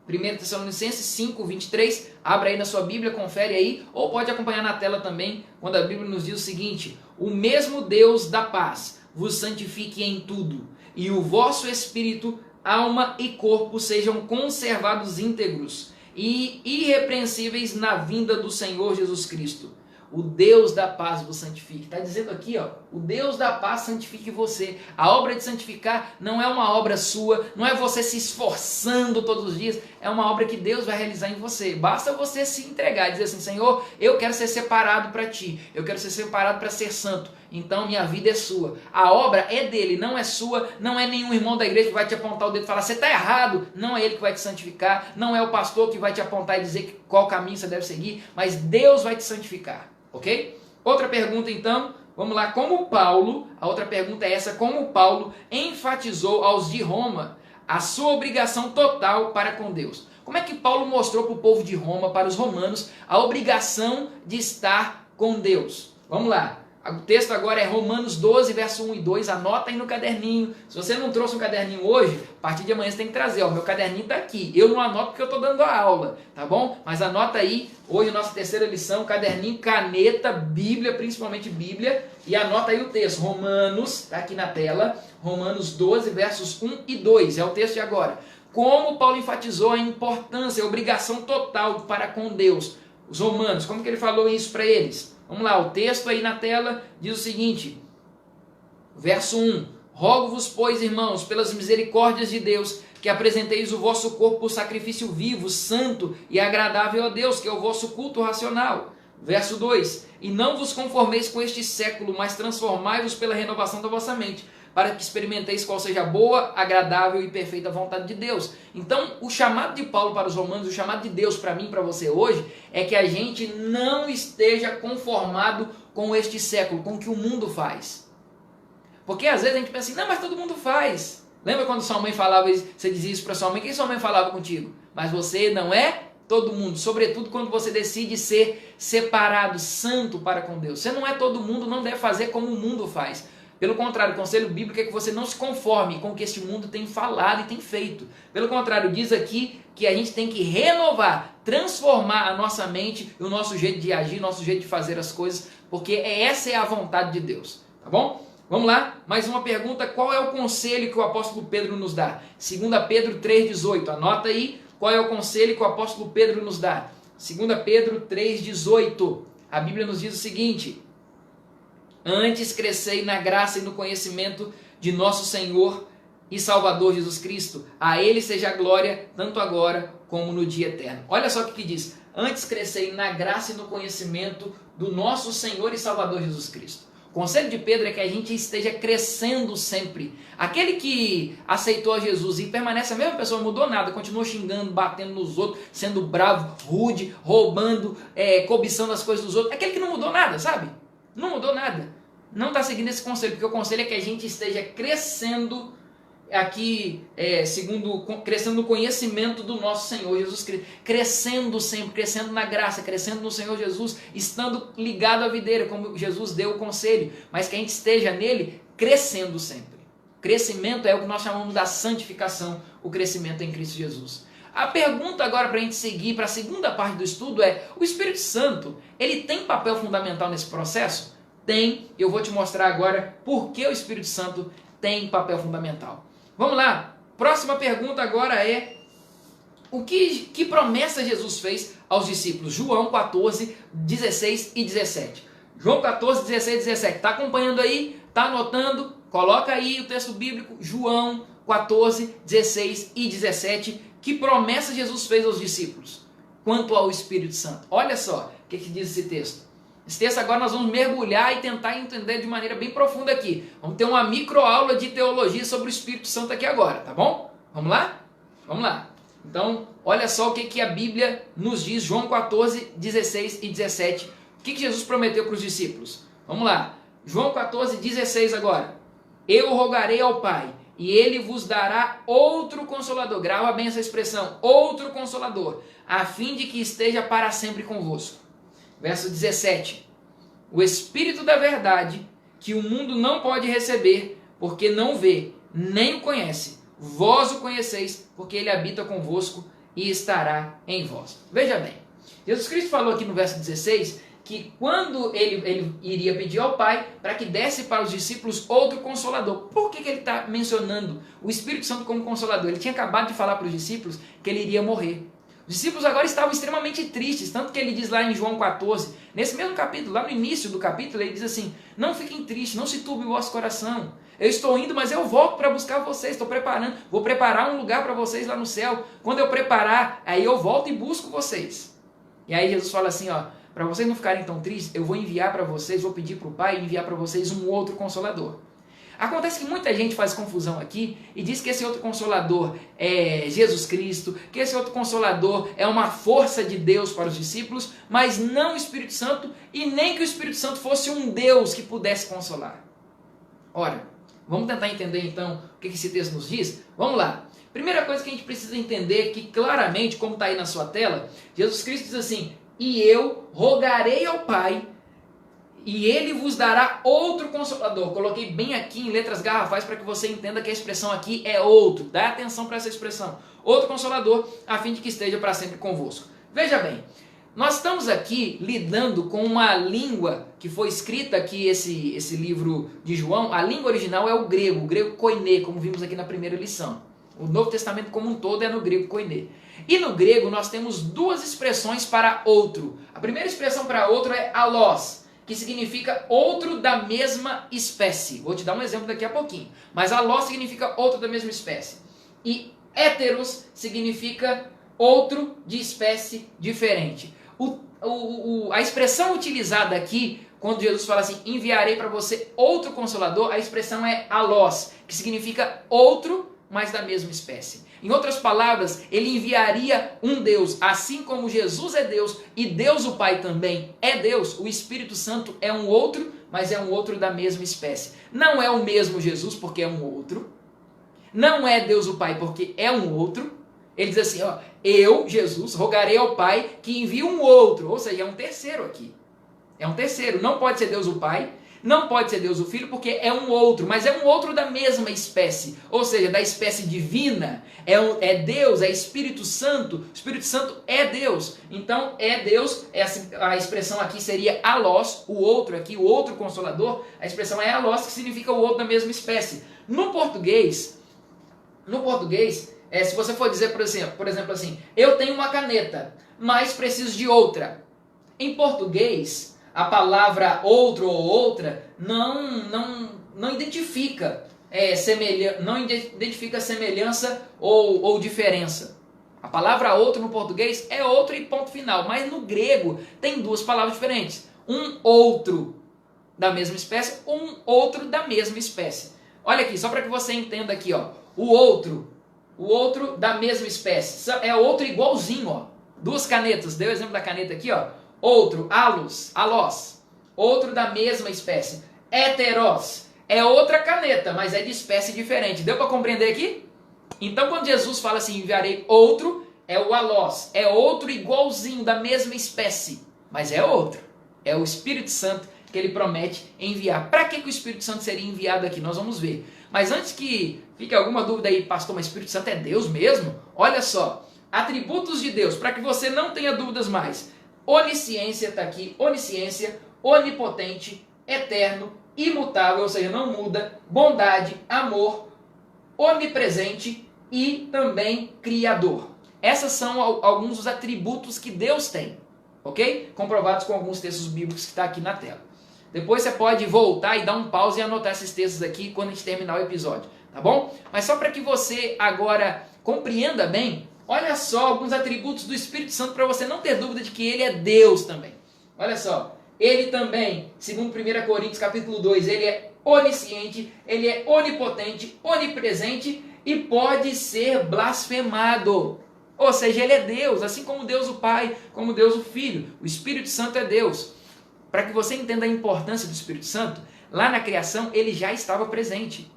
1 Tessalonicenses 5, 23, abra aí na sua Bíblia, confere aí, ou pode acompanhar na tela também, quando a Bíblia nos diz o seguinte: o mesmo Deus da paz vos santifique em tudo, e o vosso espírito, alma e corpo sejam conservados íntegros e irrepreensíveis na vinda do Senhor Jesus Cristo. O Deus da paz vos santifique. Está dizendo aqui, ó, o Deus da paz santifique você. A obra de santificar não é uma obra sua, não é você se esforçando todos os dias, é uma obra que Deus vai realizar em você. Basta você se entregar e dizer assim: Senhor, eu quero ser separado para ti, eu quero ser separado para ser santo, então minha vida é sua. A obra é dele, não é sua, não é nenhum irmão da igreja que vai te apontar o dedo e falar: você está errado. Não é ele que vai te santificar, não é o pastor que vai te apontar e dizer qual caminho você deve seguir, mas Deus vai te santificar. Ok? Outra pergunta então, Vamos lá, como Paulo, a outra pergunta é essa, como Paulo enfatizou aos de Roma a sua obrigação total para com Deus? Como é que Paulo mostrou para o povo de Roma, para os romanos, a obrigação de estar com Deus? Vamos lá. O texto agora é Romanos 12, verso 1 e 2. Anota aí no caderninho. Se você não trouxe um caderninho hoje, a partir de amanhã você tem que trazer. Ó, meu caderninho está aqui. Eu não anoto porque eu estou dando a aula, tá bom? Mas anota aí, hoje nossa terceira lição, caderninho, caneta, Bíblia, principalmente Bíblia. E anota aí o texto. Romanos, está aqui na tela. Romanos 12, versos 1 e 2. É o texto de agora. Como Paulo enfatizou a importância, a obrigação total para com Deus. Os romanos, como que ele falou isso para eles? Vamos lá, o texto aí na tela diz o seguinte, verso 1, rogo-vos, pois, irmãos, pelas misericórdias de Deus, que apresenteis o vosso corpo por sacrifício vivo, santo e agradável a Deus, que é o vosso culto racional. Verso 2, e não vos conformeis com este século, mas transformai-vos pela renovação da vossa mente, para que experimenteis qual seja a boa, agradável e perfeita vontade de Deus. Então, o chamado de Paulo para os romanos, o chamado de Deus para mim, para você hoje, é que a gente não esteja conformado com este século, com o que o mundo faz. Porque às vezes a gente pensa assim, não, mas todo mundo faz. Lembra quando sua mãe falava isso, você dizia isso para sua mãe, quem sua mãe falava contigo? Mas você não é todo mundo, sobretudo quando você decide ser separado, santo para com Deus. Você não é todo mundo, não deve fazer como o mundo faz. Pelo contrário, o conselho bíblico é que você não se conforme com o que este mundo tem falado e tem feito. Pelo contrário, diz aqui que a gente tem que renovar, transformar a nossa mente, o nosso jeito de agir, o nosso jeito de fazer as coisas, porque essa é a vontade de Deus. Tá bom? Vamos lá, mais uma pergunta, qual é o conselho que o apóstolo Pedro nos dá? 2 Pedro 3,18, anota aí qual é o conselho que o apóstolo Pedro nos dá. 2 Pedro 3,18, a Bíblia nos diz o seguinte, antes crescei na graça e no conhecimento de nosso Senhor e Salvador Jesus Cristo. A Ele seja a glória, tanto agora como no dia eterno. Olha só o que diz. Antes crescei na graça e no conhecimento do nosso Senhor e Salvador Jesus Cristo. O conselho de Pedro é que a gente esteja crescendo sempre. Aquele que aceitou a Jesus e permanece a mesma pessoa, não mudou nada, continua xingando, batendo nos outros, sendo bravo, rude, roubando, cobiçando as coisas dos outros. Aquele que não mudou nada, sabe? Não mudou nada. Não está seguindo esse conselho, porque o conselho é que a gente esteja crescendo aqui, crescendo no conhecimento do nosso Senhor Jesus Cristo. Crescendo sempre, crescendo na graça, crescendo no Senhor Jesus, estando ligado à videira, como Jesus deu o conselho. Mas que a gente esteja nele crescendo sempre. Crescimento é o que nós chamamos da santificação, o crescimento em Cristo Jesus. A pergunta agora para a gente seguir para a segunda parte do estudo é, o Espírito Santo, ele tem papel fundamental nesse processo? Tem, eu vou te mostrar agora por que o Espírito Santo tem papel fundamental. Vamos lá, próxima pergunta agora é, que promessa Jesus fez aos discípulos? João 14, 16 e 17. João 14, 16 e 17, está acompanhando aí? Está anotando? Coloca aí o texto bíblico, João 14, 16 e 17, que promessa Jesus fez aos discípulos quanto ao Espírito Santo. Olha só o que diz esse texto. Esse texto agora nós vamos mergulhar e tentar entender de maneira bem profunda aqui. Vamos ter uma microaula de teologia sobre o Espírito Santo aqui agora, tá bom? Vamos lá? Vamos lá. Então, olha só o que a Bíblia nos diz, João 14, 16 e 17. O que Jesus prometeu para os discípulos? Vamos lá. João 14, 16 agora. Eu rogarei ao Pai, e Ele vos dará outro Consolador. Grava bem essa expressão, outro Consolador, a fim de que esteja para sempre convosco. Verso 17, o Espírito da verdade, que o mundo não pode receber, porque não vê, nem o conhece. Vós o conheceis, porque ele habita convosco e estará em vós. Veja bem, Jesus Cristo falou aqui no verso 16, que quando ele iria pedir ao Pai, para que desse para os discípulos outro Consolador. Por que ele está mencionando o Espírito Santo como Consolador? Ele tinha acabado de falar para os discípulos que ele iria morrer. Os discípulos agora estavam extremamente tristes, tanto que ele diz lá em João 14, nesse mesmo capítulo, lá no início do capítulo, ele diz assim, não fiquem tristes, não se turbe o vosso coração, eu estou indo, mas eu volto para buscar vocês, estou preparando, vou preparar um lugar para vocês lá no céu, quando eu preparar, aí eu volto e busco vocês. E aí Jesus fala assim, ó, para vocês não ficarem tão tristes, eu vou enviar para vocês, vou pedir para o Pai enviar para vocês um outro Consolador. Acontece que muita gente faz confusão aqui e diz que esse outro Consolador é Jesus Cristo, que esse outro Consolador é uma força de Deus para os discípulos, mas não o Espírito Santo, e nem que o Espírito Santo fosse um Deus que pudesse consolar. Ora, vamos tentar entender então o que esse texto nos diz? Vamos lá. Primeira coisa que a gente precisa entender, que claramente, como está aí na sua tela, Jesus Cristo diz assim: e eu rogarei ao Pai, e Ele vos dará outro Consolador. Coloquei bem aqui em letras garrafais para que você entenda que a expressão aqui é outro. Dá atenção para essa expressão. Outro Consolador, a fim de que esteja para sempre convosco. Veja bem, nós estamos aqui lidando com uma língua que foi escrita aqui, esse livro de João. A língua original é o grego koiné, como vimos aqui na primeira lição. O Novo Testamento como um todo é no grego koiné. E no grego nós temos duas expressões para outro. A primeira expressão para outro é alós, que significa outro da mesma espécie. Vou te dar um exemplo daqui a pouquinho. Mas alós significa outro da mesma espécie. E héteros significa outro de espécie diferente. A expressão utilizada aqui, quando Jesus fala assim, enviarei para você outro Consolador, a expressão é alós, que significa outro, mas da mesma espécie. Em outras palavras, ele enviaria um Deus, assim como Jesus é Deus e Deus o Pai também é Deus, o Espírito Santo é um outro, mas é um outro da mesma espécie. Não é o mesmo Jesus porque é um outro, não é Deus o Pai porque é um outro. Ele diz assim, ó, eu, Jesus, rogarei ao Pai que envie um outro, ou seja, é um terceiro aqui. É um terceiro, não pode ser Deus o Pai, não pode ser Deus o Filho, porque é um outro, mas é um outro da mesma espécie, ou seja, da espécie divina, é Deus, é Espírito Santo, o Espírito Santo é Deus, então é Deus, a expressão aqui seria alós, o outro aqui, o outro Consolador, a expressão é alós, que significa o outro da mesma espécie. No português, se você for dizer, por exemplo assim, eu tenho uma caneta, mas preciso de outra. Em português, a palavra outro ou outra não identifica semelhança ou diferença. A palavra outro no português é outro e ponto final, mas no grego tem duas palavras diferentes. Um outro da mesma espécie, um outro da mesma espécie. Olha aqui, só para que você entenda aqui, ó, o outro da mesma espécie, é outro igualzinho, ó. Duas canetas, deu o exemplo da caneta aqui, ó. Outro, alós, outro da mesma espécie. Heteros, é outra caneta, mas é de espécie diferente. Deu para compreender aqui? Então, quando Jesus fala assim, enviarei outro, é o alós, é outro igualzinho, da mesma espécie, mas é outro. É o Espírito Santo que ele promete enviar. Para que o Espírito Santo seria enviado aqui? Nós vamos ver. Mas antes que fique alguma dúvida aí, pastor, mas o Espírito Santo é Deus mesmo? Olha só, atributos de Deus, para que você não tenha dúvidas mais. Onisciência está aqui, onisciência, onipotente, eterno, imutável, ou seja, não muda, bondade, amor, onipresente e também criador. Essas são alguns dos atributos que Deus tem, ok? Comprovados com alguns textos bíblicos que está aqui na tela. Depois você pode voltar e dar um pause e anotar esses textos aqui quando a gente terminar o episódio, tá bom? Mas só para que você agora compreenda bem, olha só alguns atributos do Espírito Santo para você não ter dúvida de que ele é Deus também. Olha só, ele também, segundo 1 Coríntios capítulo 2, ele é onisciente, ele é onipotente, onipresente e pode ser blasfemado. Ou seja, ele é Deus, assim como Deus o Pai, como Deus o Filho. O Espírito Santo é Deus. Para que você entenda a importância do Espírito Santo, lá na criação ele já estava presente.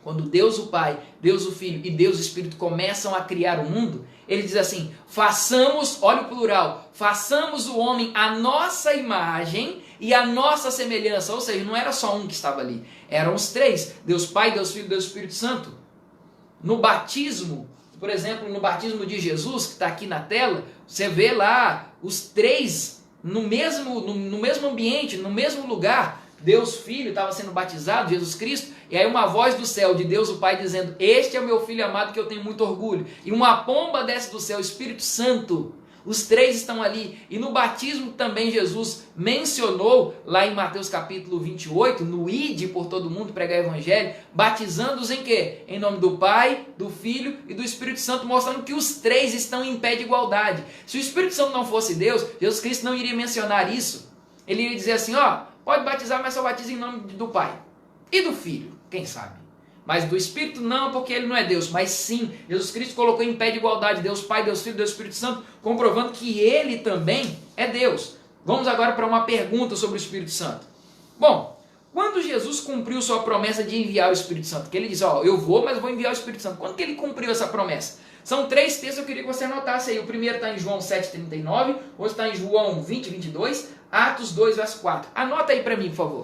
Quando Deus o Pai, Deus o Filho e Deus o Espírito começam a criar o mundo, ele diz assim, façamos, olha o plural, façamos o homem à nossa imagem e à nossa semelhança. Ou seja, não era só um que estava ali, eram os três, Deus Pai, Deus Filho e Deus Espírito Santo. No batismo, por exemplo, no batismo de Jesus, que está aqui na tela, você vê lá os três no mesmo ambiente, no mesmo lugar. Deus Filho estava sendo batizado, Jesus Cristo, e aí uma voz do céu de Deus o Pai dizendo, este é o meu Filho amado que eu tenho muito orgulho. E uma pomba desce do céu, o Espírito Santo. Os três estão ali. E no batismo também Jesus mencionou, lá em Mateus capítulo 28, no ide por todo mundo, pregar o evangelho, batizando-os em quê? Em nome do Pai, do Filho e do Espírito Santo, mostrando que os três estão em pé de igualdade. Se o Espírito Santo não fosse Deus, Jesus Cristo não iria mencionar isso. Ele iria dizer assim, ó, pode batizar, mas só batiza em nome do Pai e do Filho. Quem sabe? Mas do Espírito não, porque ele não é Deus. Mas sim, Jesus Cristo colocou em pé de igualdade Deus Pai, Deus Filho, Deus Espírito Santo, comprovando que ele também é Deus. Vamos agora para uma pergunta sobre o Espírito Santo. Bom, quando Jesus cumpriu sua promessa de enviar o Espírito Santo, que ele diz, ó, eu vou, mas vou enviar o Espírito Santo. Quando que ele cumpriu essa promessa? São 3 textos que eu queria que você anotasse aí. O primeiro está em João 7,39, o outro está em João 20, 22, Atos 2, verso 4. Anota aí para mim, por favor.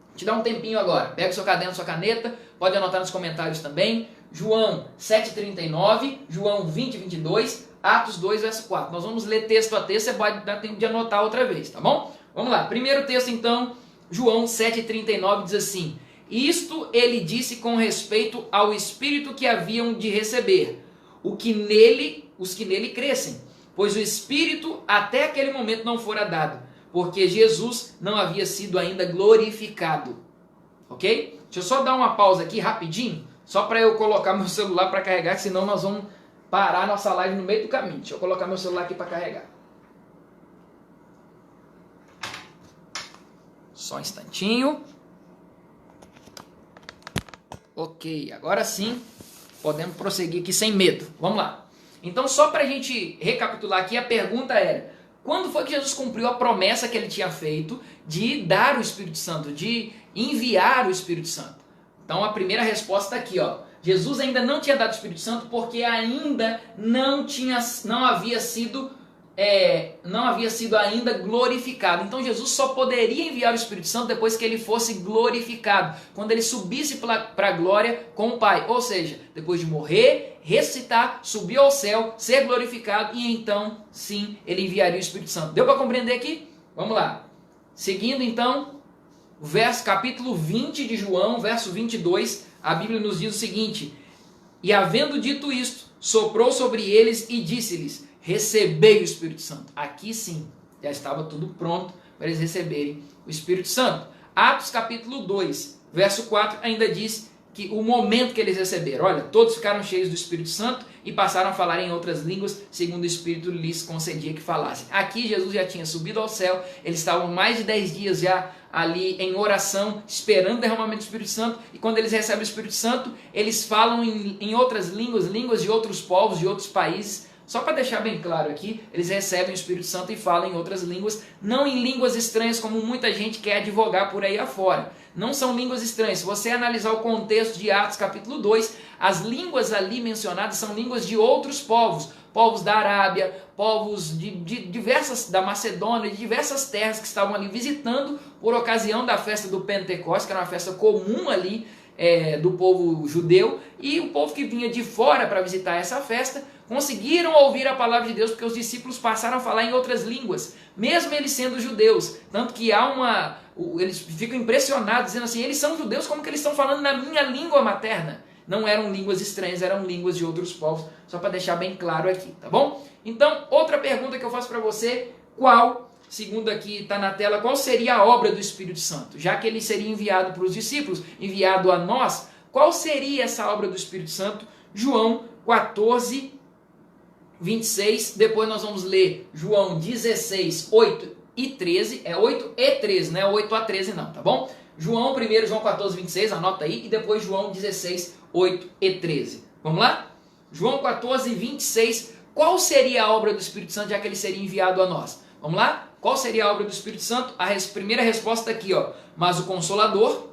Vou te dar um tempinho agora. Pega o seu caderno, sua caneta, pode anotar nos comentários também. João 7,39, João 20, 22, Atos 2, verso 4. Nós vamos ler texto a texto, você pode dar tempo de anotar outra vez, tá bom? Vamos lá. Primeiro texto, então, João 7,39 diz assim: isto ele disse com respeito ao Espírito que haviam de receber, os que nele crescem, pois o Espírito até aquele momento não fora dado, porque Jesus não havia sido ainda glorificado. Ok? Deixa eu só dar uma pausa aqui rapidinho, só para eu colocar meu celular para carregar, senão nós vamos parar nossa live no meio do caminho. Deixa eu colocar meu celular aqui para carregar. Só um instantinho. Ok, agora sim podemos prosseguir aqui sem medo. Vamos lá. Então, só para a gente recapitular aqui, a pergunta era: quando foi que Jesus cumpriu a promessa que ele tinha feito de dar o Espírito Santo, de enviar o Espírito Santo? Então, a primeira resposta está aqui, ó. Jesus ainda não tinha dado o Espírito Santo porque ainda não havia sido ainda glorificado. Então Jesus só poderia enviar o Espírito Santo depois que ele fosse glorificado, quando ele subisse para a glória com o Pai, ou seja, depois de morrer, ressuscitar, subir ao céu, ser glorificado, e então sim ele enviaria o Espírito Santo. Deu para compreender aqui? Vamos lá. Seguindo então, capítulo 20 de João, verso 22, a Bíblia nos diz o seguinte: e havendo dito isto, soprou sobre eles e disse-lhes: recebei o Espírito Santo. Aqui sim, já estava tudo pronto para eles receberem o Espírito Santo. Atos capítulo 2, verso 4, ainda diz que o momento que eles receberam, olha, todos ficaram cheios do Espírito Santo e passaram a falar em outras línguas, segundo o Espírito lhes concedia que falassem. Aqui Jesus já tinha subido ao céu, eles estavam mais de 10 dias já ali em oração, esperando o derramamento do Espírito Santo, e quando eles recebem o Espírito Santo, eles falam em outras línguas, línguas de outros povos, de outros países. Só para deixar bem claro aqui, eles recebem o Espírito Santo e falam em outras línguas, não em línguas estranhas como muita gente quer advogar por aí afora. Não são línguas estranhas. Se você analisar o contexto de Atos capítulo 2, as línguas ali mencionadas são línguas de outros povos, povos da Arábia, povos de diversas, da Macedônia, de diversas terras que estavam ali visitando por ocasião da festa do Pentecostes, que era uma festa comum ali do povo judeu, e o povo que vinha de fora para visitar essa festa conseguiram ouvir a palavra de Deus, porque os discípulos passaram a falar em outras línguas, mesmo eles sendo judeus. Tanto que eles ficam impressionados, dizendo assim: eles são judeus, como que eles estão falando na minha língua materna? Não eram línguas estranhas, eram línguas de outros povos, só para deixar bem claro aqui, tá bom? Então, outra pergunta que eu faço para você: segundo aqui está na tela, qual seria a obra do Espírito Santo? Já que ele seria enviado para os discípulos, enviado a nós, qual seria essa obra do Espírito Santo? João 14, 26, depois nós vamos ler João 16, 8 e 13, 8 e 13, não é 8 a 13 não, tá bom? João 14, 26, anota aí, e depois João 16, 8 e 13. Vamos lá? João 14, 26, qual seria a obra do Espírito Santo, já que ele seria enviado a nós? Vamos lá? Qual seria a obra do Espírito Santo? A primeira resposta aqui, ó. Mas o Consolador,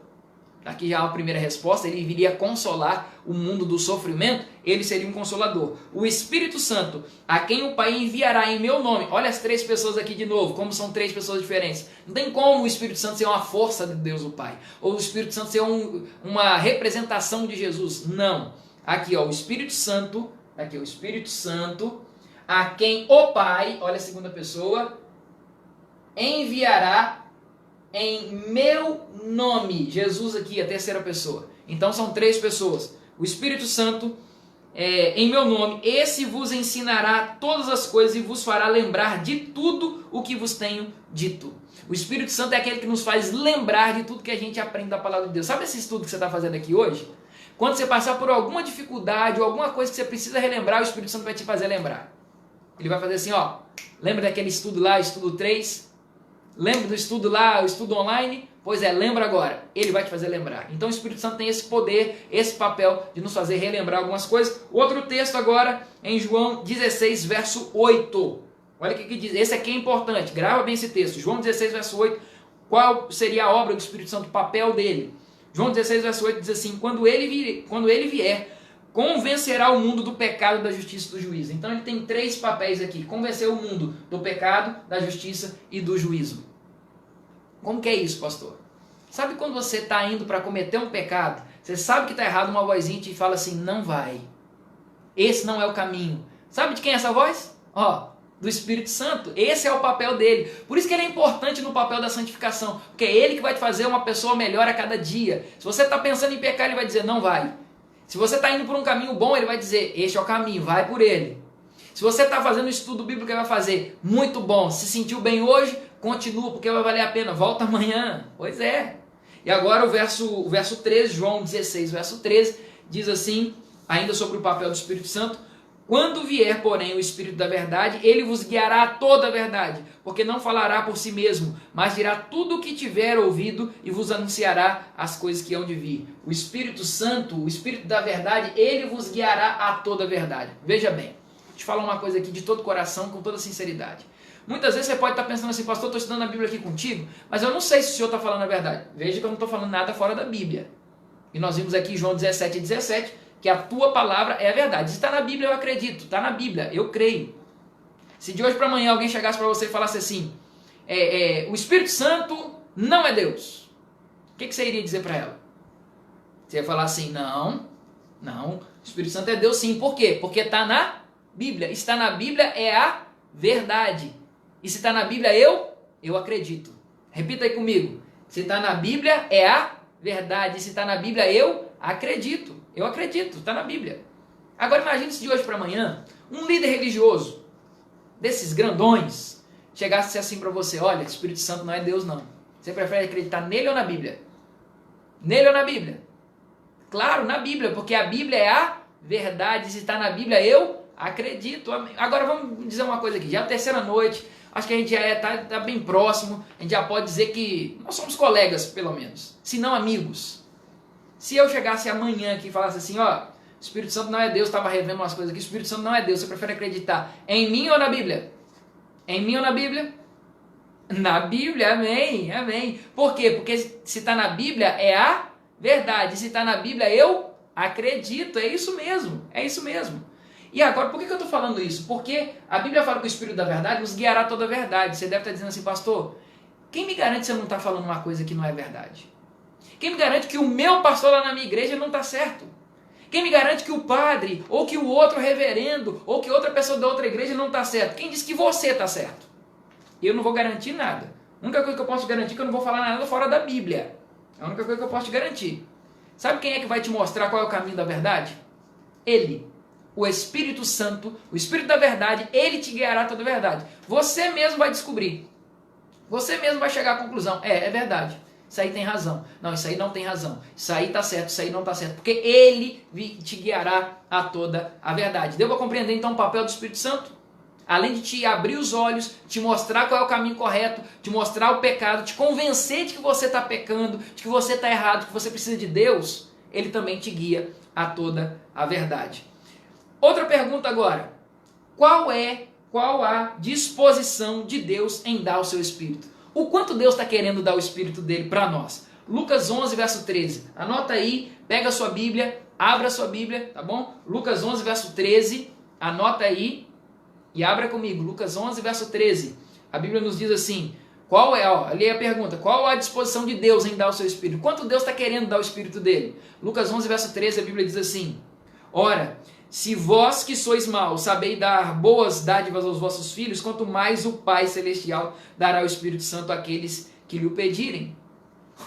aqui já a primeira resposta, ele viria consolar o mundo do sofrimento, ele seria um consolador. O Espírito Santo, a quem o Pai enviará em meu nome. Olha as 3 pessoas aqui de novo, como são 3 pessoas diferentes. Não tem como o Espírito Santo ser uma força de Deus o Pai, ou o Espírito Santo ser uma representação de Jesus. Não. Aqui, ó, o Espírito Santo, aqui o Espírito Santo, a quem o Pai, olha a segunda pessoa, enviará em meu nome. Jesus aqui, a terceira pessoa. Então são 3 pessoas. O Espírito Santo, em meu nome, esse vos ensinará todas as coisas e vos fará lembrar de tudo o que vos tenho dito. O Espírito Santo é aquele que nos faz lembrar de tudo que a gente aprende da palavra de Deus. Sabe esse estudo que você está fazendo aqui hoje? Quando você passar por alguma dificuldade ou alguma coisa que você precisa relembrar, o Espírito Santo vai te fazer lembrar. Ele vai fazer assim, ó, lembra daquele estudo lá, estudo 3? Lembra do estudo lá, o estudo online? Pois é, lembra agora. Ele vai te fazer lembrar. Então o Espírito Santo tem esse poder, esse papel de nos fazer relembrar algumas coisas. Outro texto agora em João 16, verso 8. Olha o que diz. Esse aqui é importante. Grava bem esse texto. João 16, verso 8. Qual seria a obra do Espírito Santo, o papel dele? João 16, verso 8 diz assim: quando ele vier, convencerá o mundo do pecado, da justiça e do juízo. Então ele tem 3 papéis aqui: convencer o mundo do pecado, da justiça e do juízo. Como que é isso, pastor? Sabe quando você está indo para cometer um pecado, você sabe que está errado, uma vozinha te fala assim: não vai, esse não é o caminho. Sabe de quem é essa voz? Do Espírito Santo. Esse é o papel dele. Por isso que ele é importante no papel da santificação, porque é ele que vai te fazer uma pessoa melhor a cada dia. Se você está pensando em pecar, ele vai dizer: não vai. Se você está indo por um caminho bom, ele vai dizer: este é o caminho, vai por ele. Se você está fazendo um estudo bíblico, ele vai fazer: muito bom, se sentiu bem hoje, continua, porque vai valer a pena, volta amanhã. Pois é. E agora o verso 13, João 16, verso 13, diz assim, ainda sobre o papel do Espírito Santo: quando vier, porém, o Espírito da verdade, ele vos guiará a toda a verdade, porque não falará por si mesmo, mas dirá tudo o que tiver ouvido e vos anunciará as coisas que hão de vir. O Espírito Santo, o Espírito da verdade, ele vos guiará a toda a verdade. Veja bem, vou te falar uma coisa aqui de todo coração, com toda sinceridade. Muitas vezes você pode estar pensando assim: pastor, estou estudando a Bíblia aqui contigo, mas eu não sei se o senhor está falando a verdade. Veja que eu não estou falando nada fora da Bíblia. E nós vimos aqui em João 17 e 17, que a tua palavra é a verdade. Se está na Bíblia, eu acredito. Está na Bíblia, eu creio. Se de hoje para amanhã alguém chegasse para você e falasse assim: o Espírito Santo não é Deus, o que você iria dizer para ela? Você ia falar assim: não, o Espírito Santo é Deus sim. Por quê? Porque está na Bíblia. Está na Bíblia é a verdade. E se está na Bíblia, eu acredito. Repita aí comigo. Se está na Bíblia, é a verdade. E se está na Bíblia, eu acredito. Eu acredito, está na Bíblia. Agora imagine se de hoje para amanhã, um líder religioso, desses grandões, chegasse assim para você: olha, o Espírito Santo não é Deus não. Você prefere acreditar nele ou na Bíblia? Nele ou na Bíblia? Claro, na Bíblia, porque a Bíblia é a verdade. Se está na Bíblia, eu acredito. Agora vamos dizer uma coisa aqui. Já é a terceira noite, acho que a gente já está bem próximo, a gente já pode dizer que nós somos colegas, pelo menos, se não amigos. Se eu chegasse amanhã aqui e falasse assim: o Espírito Santo não é Deus, estava revendo umas coisas aqui, o Espírito Santo não é Deus, você prefere acreditar em mim ou na Bíblia? Em mim ou na Bíblia? Na Bíblia, amém, amém. Por quê? Porque se está na Bíblia é a verdade, se está na Bíblia eu acredito, é isso mesmo, é isso mesmo. E agora, por que eu estou falando isso? Porque a Bíblia fala que o Espírito da verdade nos guiará a toda a verdade. Você deve estar dizendo assim: pastor, quem me garante que você não está falando uma coisa que não é verdade? Quem me garante que o meu pastor lá na minha igreja não está certo? Quem me garante que o padre, ou que o outro reverendo, ou que outra pessoa da outra igreja não está certo? Quem diz que você está certo? Eu não vou garantir nada. A única coisa que eu posso garantir é que eu não vou falar nada fora da Bíblia. É a única coisa que eu posso te garantir. Sabe quem é que vai te mostrar qual é o caminho da verdade? Ele. O Espírito Santo, o Espírito da verdade, ele te guiará a toda a verdade. Você mesmo vai descobrir. Você mesmo vai chegar à conclusão: é verdade. Isso aí tem razão. Não, isso aí não tem razão. Isso aí está certo, isso aí não está certo. Porque ele te guiará a toda a verdade. Deu para compreender então o papel do Espírito Santo? Além de te abrir os olhos, te mostrar qual é o caminho correto, te mostrar o pecado, te convencer de que você está pecando, de que você está errado, de que você precisa de Deus, ele também te guia a toda a verdade. Outra pergunta agora: qual a disposição de Deus em dar o seu Espírito? O quanto Deus está querendo dar o Espírito dele para nós? Lucas 11, verso 13. Anota aí, pega a sua Bíblia, abra a sua Bíblia, tá bom? Lucas 11, verso 13. Anota aí e abra comigo. Lucas 11, verso 13. A Bíblia nos diz assim: ali é a pergunta: qual a disposição de Deus em dar o seu Espírito? Quanto Deus está querendo dar o Espírito dele? Lucas 11, verso 13, a Bíblia diz assim: ora, se vós que sois maus sabeis dar boas dádivas aos vossos filhos, quanto mais o Pai Celestial dará o Espírito Santo àqueles que lhe o pedirem.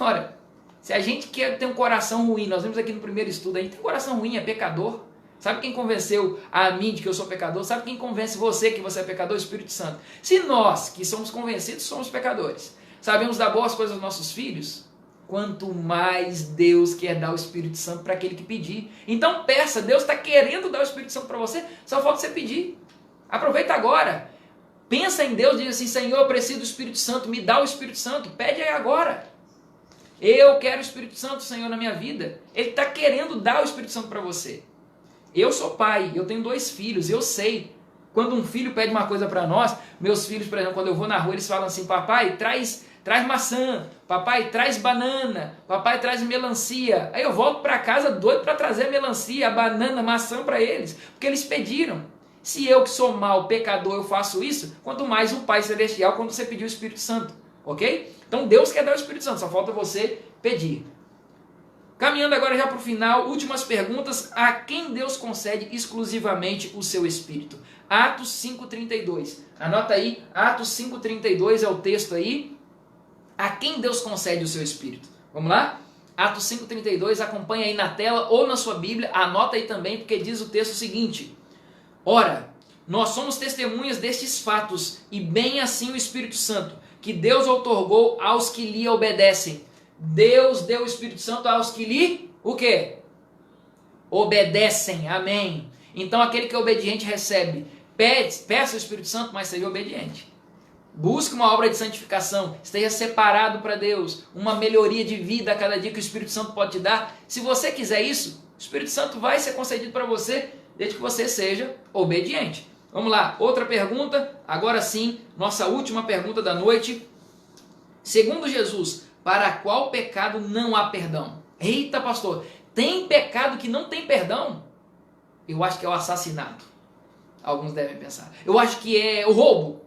Ora, se a gente quer ter um coração ruim, nós vimos aqui no primeiro estudo, a gente tem um coração ruim, é pecador. Sabe quem convenceu a mim de que eu sou pecador? Sabe quem convence você que você é pecador? O Espírito Santo. Se nós, que somos convencidos, somos pecadores, sabemos dar boas coisas aos nossos filhos, quanto mais Deus quer dar o Espírito Santo para aquele que pedir. Então peça, Deus está querendo dar o Espírito Santo para você, só falta você pedir. Aproveita agora. Pensa em Deus e diz assim, Senhor, eu preciso do Espírito Santo, me dá o Espírito Santo, pede aí agora. Eu quero o Espírito Santo, Senhor, na minha vida. Ele está querendo dar o Espírito Santo para você. Eu sou pai, eu tenho 2 filhos, eu sei. Quando um filho pede uma coisa para nós, meus filhos, por exemplo, quando eu vou na rua, eles falam assim, papai, traz maçã, papai, traz banana, papai, traz melancia. Aí eu volto para casa doido para trazer a melancia, a banana, a maçã para eles, porque eles pediram. Se eu que sou mau, pecador, eu faço isso, quanto mais o Pai Celestial quando você pedir o Espírito Santo, ok? Então Deus quer dar o Espírito Santo, só falta você pedir. Caminhando agora já para o final, últimas perguntas. A quem Deus concede exclusivamente o seu Espírito? Atos 5,32. Anota aí, Atos 5,32 é o texto aí. A quem Deus concede o seu Espírito? Vamos lá? Atos 5,32, acompanha aí na tela ou na sua Bíblia, anota aí também, porque diz o texto seguinte. Ora, nós somos testemunhas destes fatos, e bem assim o Espírito Santo, que Deus outorgou aos que lhe obedecem. Deus deu o Espírito Santo aos que lhe, o quê? Obedecem, amém. Então aquele que é obediente recebe. Peça o Espírito Santo, mas seja obediente. Busque uma obra de santificação, esteja separado para Deus, uma melhoria de vida a cada dia que o Espírito Santo pode te dar. Se você quiser isso, o Espírito Santo vai ser concedido para você, desde que você seja obediente. Vamos lá, outra pergunta, agora sim, nossa última pergunta da noite. Segundo Jesus, para qual pecado não há perdão? Eita, pastor, tem pecado que não tem perdão? Eu acho que é o assassinato. Alguns devem pensar. Eu acho que é o roubo.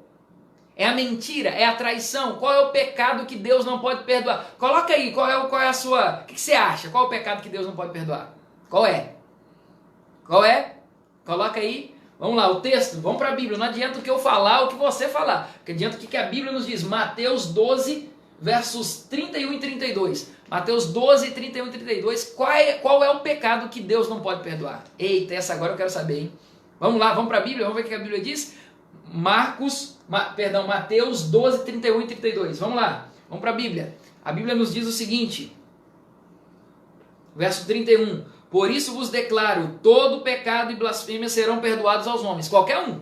É a mentira, é a traição. Qual é o pecado que Deus não pode perdoar? Coloca aí, qual é a sua... O que você acha? Qual é o pecado que Deus não pode perdoar? Qual é? Qual é? Coloca aí. Vamos lá, o texto. Vamos para a Bíblia. Não adianta o que eu falar, o que você falar. Porque adianta o que a Bíblia nos diz. Mateus 12, versos 31 e 32. Mateus 12, 31 e 32. Qual é o pecado que Deus não pode perdoar? Eita, essa agora eu quero saber, hein? Vamos lá, vamos para a Bíblia. Vamos ver o que a Bíblia diz. Mateus 12, 31 e 32. Vamos lá, vamos para a Bíblia. A Bíblia nos diz o seguinte, verso 31. Por isso vos declaro, todo pecado e blasfêmia serão perdoados aos homens, qualquer um.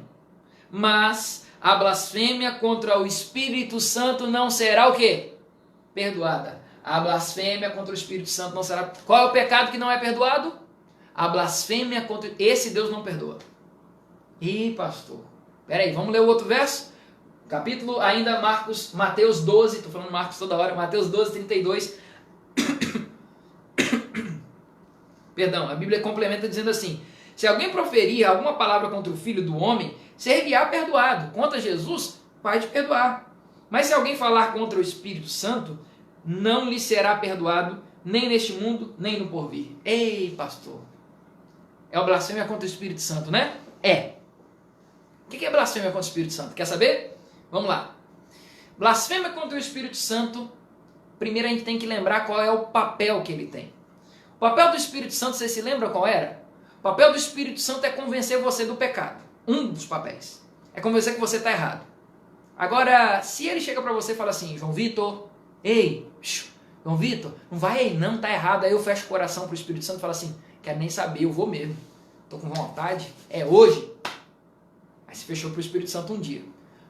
Mas a blasfêmia contra o Espírito Santo não será o quê? Perdoada. A blasfêmia contra o Espírito Santo não será... Qual é o pecado que não é perdoado? A blasfêmia contra... Esse Deus não perdoa. Ih, pastor. Peraí, vamos ler o outro verso? Capítulo ainda Mateus 12, estou falando Marcos toda hora, Mateus 12, 32. Perdão, a Bíblia complementa dizendo assim, se alguém proferir alguma palavra contra o Filho do Homem, ser-lhe-á perdoado. Contra Jesus, vai te perdoar. Mas se alguém falar contra o Espírito Santo, não lhe será perdoado, nem neste mundo, nem no porvir. Ei, pastor, é uma blasfêmia contra o Espírito Santo, né? É. O que é blasfêmia contra o Espírito Santo? Quer saber? Vamos lá. Blasfêmia contra o Espírito Santo, primeiro a gente tem que lembrar qual é o papel que ele tem. O papel do Espírito Santo, você se lembra qual era? O papel do Espírito Santo é convencer você do pecado. Um dos papéis. É convencer que você está errado. Agora, se ele chega para você e fala assim, João Vitor, ei, João Vitor, não vai aí não, tá errado. Aí eu fecho o coração pro Espírito Santo e falo assim, quero nem saber, eu vou mesmo. Tô com vontade, é hoje. Aí se fechou pro Espírito Santo um dia.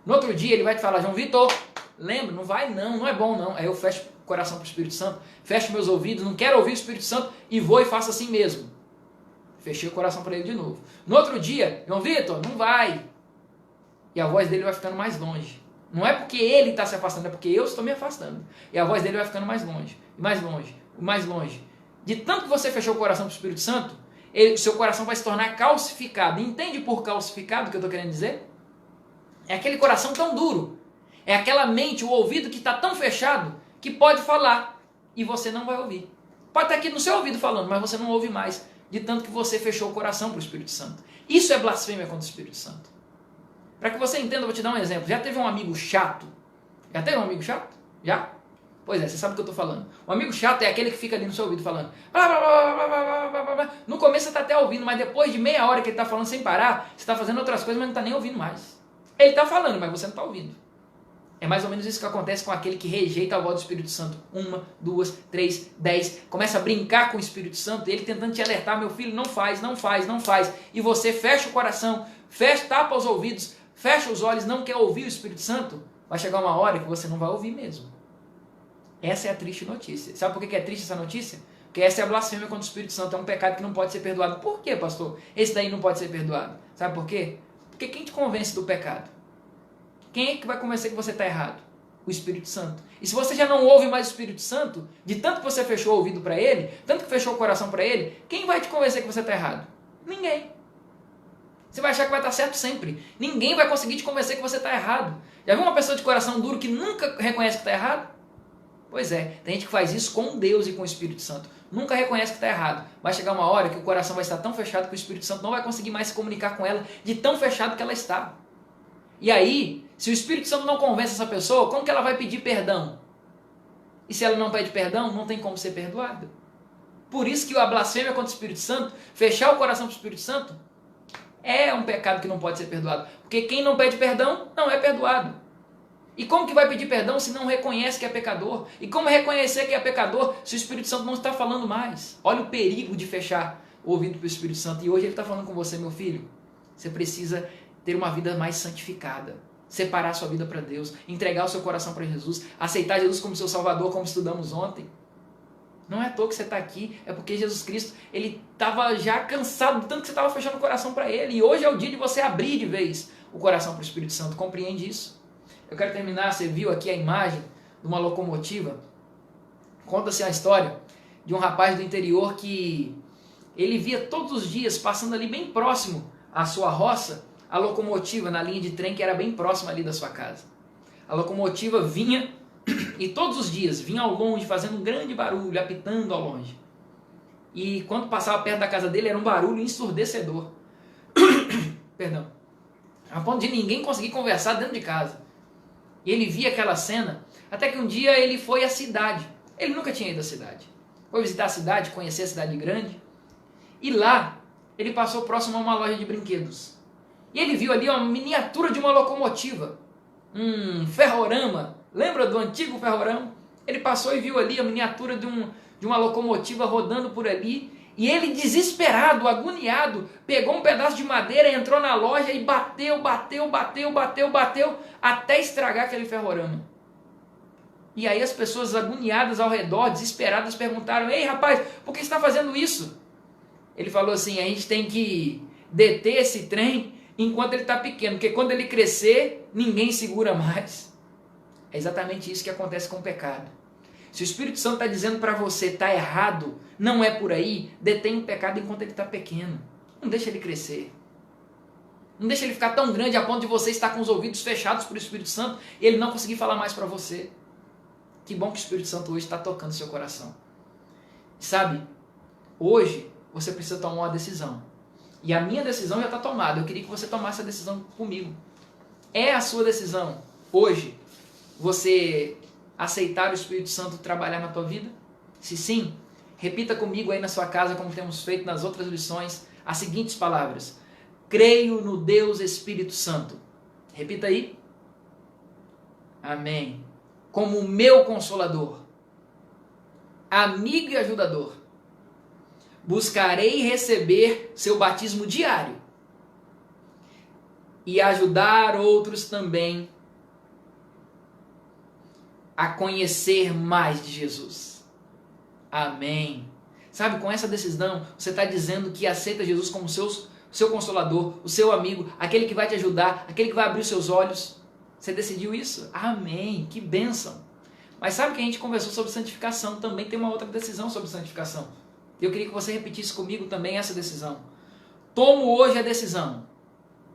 No outro dia ele vai te falar, João Vitor, lembra, não vai não, não é bom não. Aí eu fecho o coração pro Espírito Santo, fecho meus ouvidos, não quero ouvir o Espírito Santo e vou e faço assim mesmo. Fechei o coração para ele de novo. No outro dia, João Vitor, não vai. E a voz dele vai ficando mais longe. Não é porque ele está se afastando, é porque eu estou me afastando. E a voz dele vai ficando mais longe, mais longe, mais longe. De tanto que você fechou o coração para o Espírito Santo, o seu coração vai se tornar calcificado. Entende por calcificado o que eu estou querendo dizer? É aquele coração tão duro. É aquela mente, o ouvido que está tão fechado que pode falar e você não vai ouvir. Pode estar aqui no seu ouvido falando, mas você não ouve mais. De tanto que você fechou o coração para o Espírito Santo. Isso é blasfêmia contra o Espírito Santo. Para que você entenda, eu vou te dar um exemplo. Já teve um amigo chato? Já teve um amigo chato? Já? Pois é, você sabe o que eu estou falando. O amigo chato é aquele que fica ali no seu ouvido falando. Blá, blá, blá, blá, blá, blá, blá, blá. No começo você está até ouvindo, mas depois de meia hora que ele está falando sem parar, você está fazendo outras coisas, mas não está nem ouvindo mais. Ele está falando, mas você não está ouvindo. É mais ou menos isso que acontece com aquele que rejeita a voz do Espírito Santo. 1, 2, 3, 10. Começa a brincar com o Espírito Santo, ele tentando te alertar, meu filho, não faz, não faz, não faz. E você fecha o coração, fecha, tapa os ouvidos, fecha os olhos, não quer ouvir o Espírito Santo, vai chegar uma hora que você não vai ouvir mesmo. Essa é a triste notícia. Sabe por que é triste essa notícia? Porque essa é a blasfêmia contra o Espírito Santo, é um pecado que não pode ser perdoado. Por quê, pastor? Esse daí não pode ser perdoado. Sabe por quê? Porque quem te convence do pecado? Quem é que vai convencer que você está errado? O Espírito Santo. E se você já não ouve mais o Espírito Santo, de tanto que você fechou o ouvido para ele, tanto que fechou o coração para ele, quem vai te convencer que você está errado? Ninguém. Você vai achar que vai estar certo sempre. Ninguém vai conseguir te convencer que você está errado. Já viu uma pessoa de coração duro que nunca reconhece que está errado? Pois é, tem gente que faz isso com Deus e com o Espírito Santo. Nunca reconhece que está errado. Vai chegar uma hora que o coração vai estar tão fechado que o Espírito Santo não vai conseguir mais se comunicar com ela de tão fechado que ela está. E aí, se o Espírito Santo não convence essa pessoa, como que ela vai pedir perdão? E se ela não pede perdão, não tem como ser perdoada. Por isso que a blasfêmia contra o Espírito Santo, fechar o coração para o Espírito Santo, é um pecado que não pode ser perdoado. Porque quem não pede perdão, não é perdoado. E como que vai pedir perdão se não reconhece que é pecador? E como reconhecer que é pecador se o Espírito Santo não está falando mais? Olha o perigo de fechar o ouvido para o Espírito Santo. E hoje ele está falando com você, meu filho. Você precisa ter uma vida mais santificada. Separar sua vida para Deus. Entregar o seu coração para Jesus. Aceitar Jesus como seu Salvador, como estudamos ontem. Não é à toa que você está aqui. É porque Jesus Cristo, ele estava já cansado de tanto que você estava fechando o coração para ele. E hoje é o dia de você abrir de vez o coração para o Espírito Santo. Compreende isso? Eu quero terminar, você viu aqui a imagem de uma locomotiva. Conta-se a história de um rapaz do interior que ele via todos os dias, passando ali bem próximo à sua roça, a locomotiva na linha de trem que era bem próxima ali da sua casa. A locomotiva vinha e todos os dias vinha ao longe, fazendo um grande barulho, apitando ao longe. E quando passava perto da casa dele era um barulho ensurdecedor. Perdão. A ponto de ninguém conseguir conversar dentro de casa. E ele via aquela cena, até que um dia ele foi à cidade. Ele nunca tinha ido à cidade. Foi visitar a cidade, conhecer a cidade grande. E lá, ele passou próximo a uma loja de brinquedos. E ele viu ali uma miniatura de uma locomotiva. Um ferrorama. Lembra do antigo ferrorama? Ele passou e viu ali a miniatura de uma locomotiva rodando por ali. E ele, desesperado, agoniado, pegou um pedaço de madeira, entrou na loja e bateu, até estragar aquele ferrorama. E aí as pessoas agoniadas ao redor, desesperadas, perguntaram: ei, rapaz, por que você está fazendo isso? Ele falou assim: a gente tem que deter esse trem enquanto ele está pequeno, porque quando ele crescer, ninguém segura mais. É exatamente isso que acontece com o pecado. Se o Espírito Santo está dizendo para você, está errado, não é por aí, detém o pecado enquanto ele está pequeno. Não deixa ele crescer. Não deixa ele ficar tão grande a ponto de você estar com os ouvidos fechados para o Espírito Santo e ele não conseguir falar mais para você. Que bom que o Espírito Santo hoje está tocando seu coração. Sabe, hoje você precisa tomar uma decisão. E a minha decisão já está tomada. Eu queria que você tomasse a decisão comigo. É a sua decisão, hoje, você aceitar o Espírito Santo trabalhar na tua vida? Se sim, repita comigo aí na sua casa, como temos feito nas outras lições, as seguintes palavras: creio no Deus Espírito Santo. Repita aí. Amém. Como meu consolador, amigo e ajudador, buscarei receber seu batismo diário e ajudar outros também a conhecer mais de Jesus. Amém. Sabe, com essa decisão, você está dizendo que aceita Jesus como seu consolador, o seu amigo, aquele que vai te ajudar, aquele que vai abrir os seus olhos. Você decidiu isso? Amém. Que bênção. Mas sabe que a gente conversou sobre santificação, também tem uma outra decisão sobre santificação. Eu queria que você repetisse comigo também essa decisão. Tomo hoje a decisão.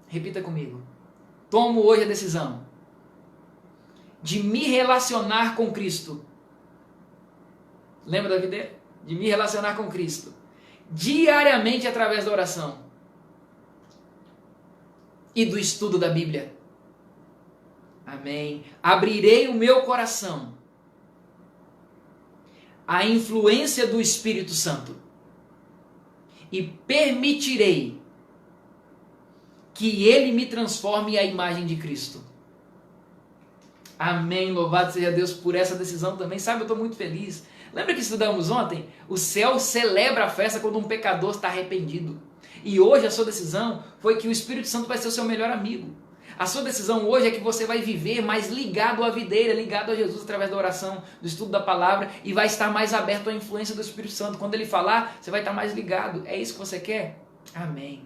Repita comigo. Tomo hoje a decisão de me relacionar com Cristo. Lembra da vida? De me relacionar com Cristo diariamente através da oração e do estudo da Bíblia. Amém. Abrirei o meu coração à influência do Espírito Santo e permitirei que Ele me transforme à imagem de Cristo. Amém, louvado seja Deus por essa decisão também. Sabe, eu estou muito feliz. Lembra que estudamos ontem? O céu celebra a festa quando um pecador está arrependido. E hoje a sua decisão foi que o Espírito Santo vai ser o seu melhor amigo. A sua decisão hoje é que você vai viver mais ligado à videira, ligado a Jesus através da oração, do estudo da palavra e vai estar mais aberto à influência do Espírito Santo. Quando ele falar, você vai estar mais ligado. É isso que você quer? Amém.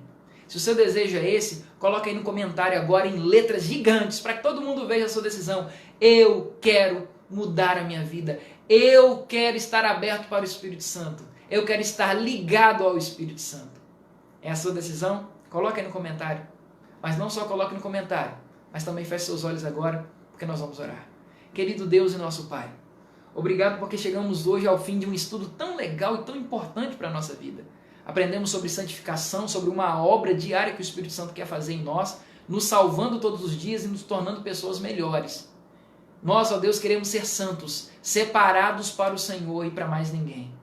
Se o seu desejo é esse, coloca aí no comentário agora em letras gigantes para que todo mundo veja a sua decisão. Eu quero mudar a minha vida. Eu quero estar aberto para o Espírito Santo. Eu quero estar ligado ao Espírito Santo. É a sua decisão? Coloca aí no comentário. Mas não só coloque no comentário, mas também feche seus olhos agora, porque nós vamos orar. Querido Deus e nosso Pai, obrigado porque chegamos hoje ao fim de um estudo tão legal e tão importante para a nossa vida. Aprendemos sobre santificação, sobre uma obra diária que o Espírito Santo quer fazer em nós, nos salvando todos os dias e nos tornando pessoas melhores. Nós, ó Deus, queremos ser santos, separados para o Senhor e para mais ninguém.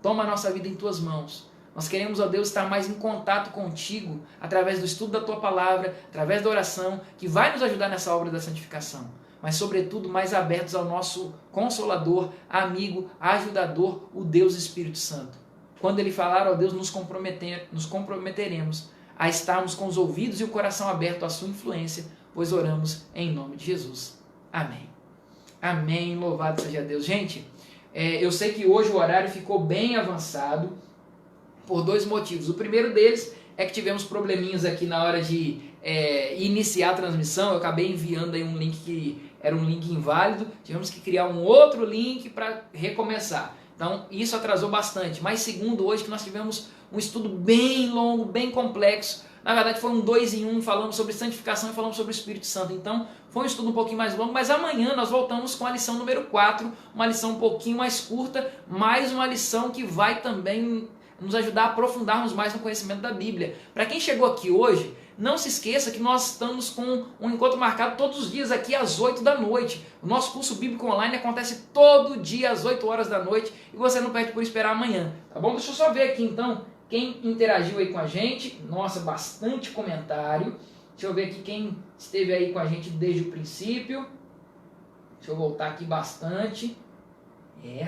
Toma a nossa vida em Tuas mãos. Nós queremos, ó Deus, estar mais em contato contigo através do estudo da Tua Palavra, através da oração, que vai nos ajudar nessa obra da santificação. Mas, sobretudo, mais abertos ao nosso Consolador, amigo, ajudador, o Deus Espírito Santo. Quando Ele falar, ó Deus, nos comprometeremos a estarmos com os ouvidos e o coração aberto à sua influência, pois oramos em nome de Jesus. Amém. Amém. Louvado seja Deus. Gente, eu sei que hoje o horário ficou bem avançado por dois motivos. O primeiro deles é que tivemos probleminhas aqui na hora de iniciar a transmissão. Eu acabei enviando aí um link que era um link inválido. Tivemos que criar um outro link para recomeçar. Então, isso atrasou bastante. Mas segundo, hoje que nós tivemos um estudo bem longo, bem complexo. Na verdade, foi um 2 em 1, falamos sobre santificação e falamos sobre o Espírito Santo. Então, foi um estudo um pouquinho mais longo, mas amanhã nós voltamos com a lição número 4, uma lição um pouquinho mais curta, mais uma lição que vai também nos ajudar a aprofundarmos mais no conhecimento da Bíblia. Para quem chegou aqui hoje, não se esqueça que nós estamos com um encontro marcado todos os dias aqui às 8 da noite. O nosso curso bíblico online acontece todo dia às 8 horas da noite e você não perde por esperar amanhã, tá bom? Deixa eu só ver aqui então quem interagiu aí com a gente. Nossa, bastante comentário. Deixa eu ver aqui quem esteve aí com a gente desde o princípio. Deixa eu voltar aqui bastante.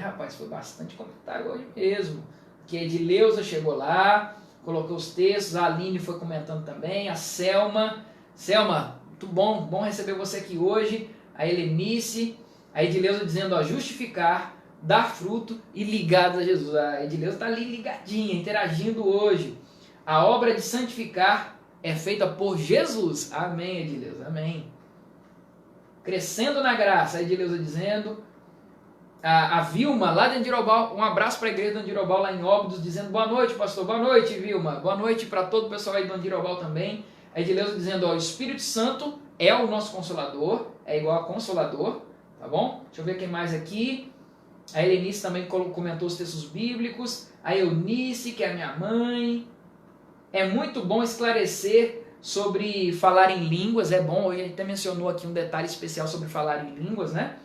Rapaz, foi bastante comentário hoje mesmo. Que a Edileuza chegou lá, colocou os textos, a Aline foi comentando também, a Selma, muito bom receber você aqui hoje, a Helenice, a Edileuza dizendo, ó, justificar, dar fruto e ligados a Jesus. A Edileuza está ali ligadinha, interagindo hoje. A obra de santificar é feita por Jesus. Amém, Edileuza, amém. Crescendo na graça, a Edileuza dizendo... A Vilma, lá de Andirobal, um abraço para a igreja de Andirobal, lá em Óbidos, dizendo boa noite, pastor, boa noite, Vilma, boa noite para todo o pessoal aí do Andirobal também. A Edileuza dizendo, ó, o Espírito Santo é o nosso Consolador, é igual a Consolador, tá bom? Deixa eu ver quem mais aqui. A Helenice também comentou os textos bíblicos. A Eunice, que é a minha mãe. É muito bom esclarecer sobre falar em línguas, é bom, hoje a gente até mencionou aqui um detalhe especial sobre falar em línguas, né?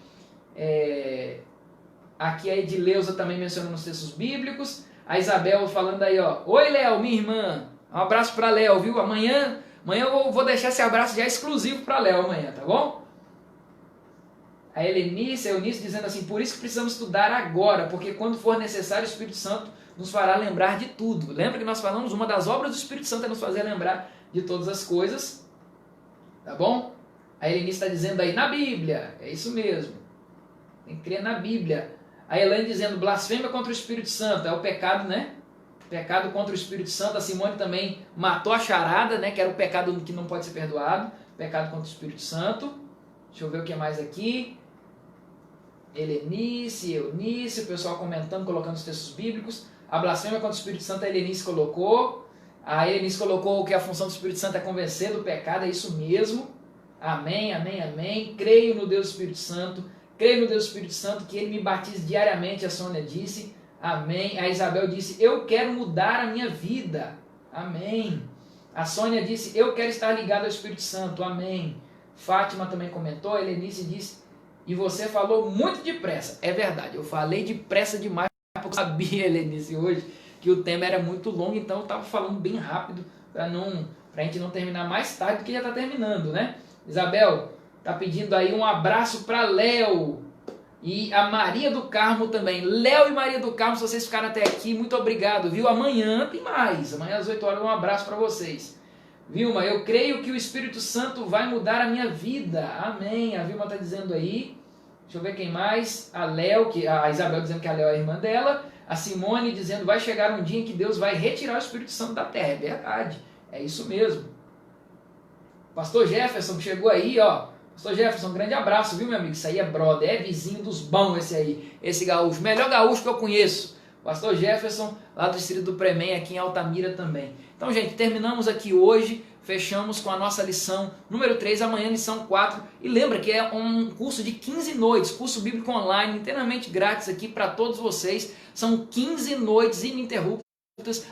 Aqui a Edileuza também mencionando os textos bíblicos. A Isabel falando aí, ó. Oi, Léo, minha irmã. Um abraço para Léo, viu? Amanhã eu vou deixar esse abraço já exclusivo para Léo amanhã, tá bom? A Helenice, a Eunice dizendo assim, por isso que precisamos estudar agora, porque quando for necessário o Espírito Santo nos fará lembrar de tudo. Lembra que nós falamos, uma das obras do Espírito Santo é nos fazer lembrar de todas as coisas, tá bom? A Helenice está dizendo aí, na Bíblia, é isso mesmo, tem que crer na Bíblia. A Elaine dizendo, blasfêmia contra o Espírito Santo, é o pecado, né? Pecado contra o Espírito Santo. A Simone também matou a charada, né? Que era o pecado que não pode ser perdoado. Pecado contra o Espírito Santo. Deixa eu ver o que mais aqui. Helenice, Eunice, o pessoal comentando, colocando os textos bíblicos. A blasfêmia contra o Espírito Santo a Helenice colocou. A Helenice colocou que a função do Espírito Santo é convencer do pecado, é isso mesmo. Amém, amém, amém. Creio no Deus Espírito Santo. Creio no Deus Espírito Santo, que Ele me batize diariamente, a Sônia disse. Amém. A Isabel disse, eu quero mudar a minha vida. Amém. A Sônia disse, eu quero estar ligado ao Espírito Santo. Amém. Fátima também comentou, a Helenice disse, e você falou muito depressa. É verdade, eu falei depressa demais, porque eu sabia, Helenice, hoje, que o tema era muito longo, então eu estava falando bem rápido, para a gente não terminar mais tarde do que já está terminando, né? Isabel está pedindo aí um abraço para Léo e a Maria do Carmo também. Léo e Maria do Carmo, se vocês ficaram até aqui, muito obrigado, viu? Amanhã tem mais, amanhã às 8 horas um abraço para vocês. Vilma, eu creio que o Espírito Santo vai mudar a minha vida. Amém. A Vilma está dizendo aí. Deixa eu ver quem mais. A Léo, a Isabel dizendo que a Léo é a irmã dela. A Simone dizendo, vai chegar um dia em que Deus vai retirar o Espírito Santo da terra. É verdade. É isso mesmo. Pastor Jefferson chegou aí, ó. Pastor Jefferson, um grande abraço, viu, meu amigo? Isso aí é brother, é vizinho dos bons esse aí. Esse gaúcho, melhor gaúcho que eu conheço. Pastor Jefferson, lá do distrito do Premem, aqui em Altamira também. Então, gente, terminamos aqui hoje. Fechamos com a nossa lição número 3, amanhã lição 4. E lembra que é um curso de 15 noites, curso bíblico online, inteiramente grátis aqui para todos vocês. São 15 noites ininterruptas.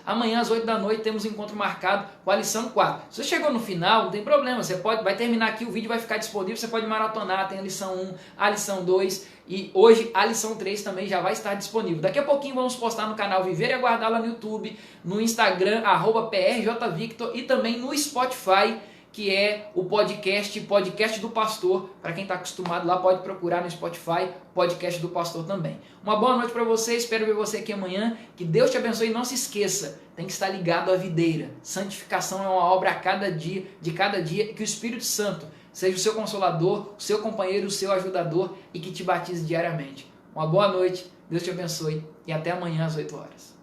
Amanhã às 8 da noite temos um encontro marcado com a lição 4. Se você chegou no final, não tem problema, você vai terminar aqui, o vídeo vai ficar disponível, você pode maratonar, tem a lição 1, a lição 2 e hoje a lição 3 também já vai estar disponível. Daqui a pouquinho vamos postar no canal Viver e Aguardar lá no YouTube, no Instagram, @PRJVictor e também no Spotify, que é o podcast do pastor. Para quem está acostumado lá, pode procurar no Spotify, podcast do pastor também. Uma boa noite para você, espero ver você aqui amanhã. Que Deus te abençoe e não se esqueça, tem que estar ligado à videira. Santificação é uma obra a cada dia, de cada dia, e que o Espírito Santo seja o seu consolador, o seu companheiro, o seu ajudador e que te batize diariamente. Uma boa noite, Deus te abençoe e até amanhã às 8 horas.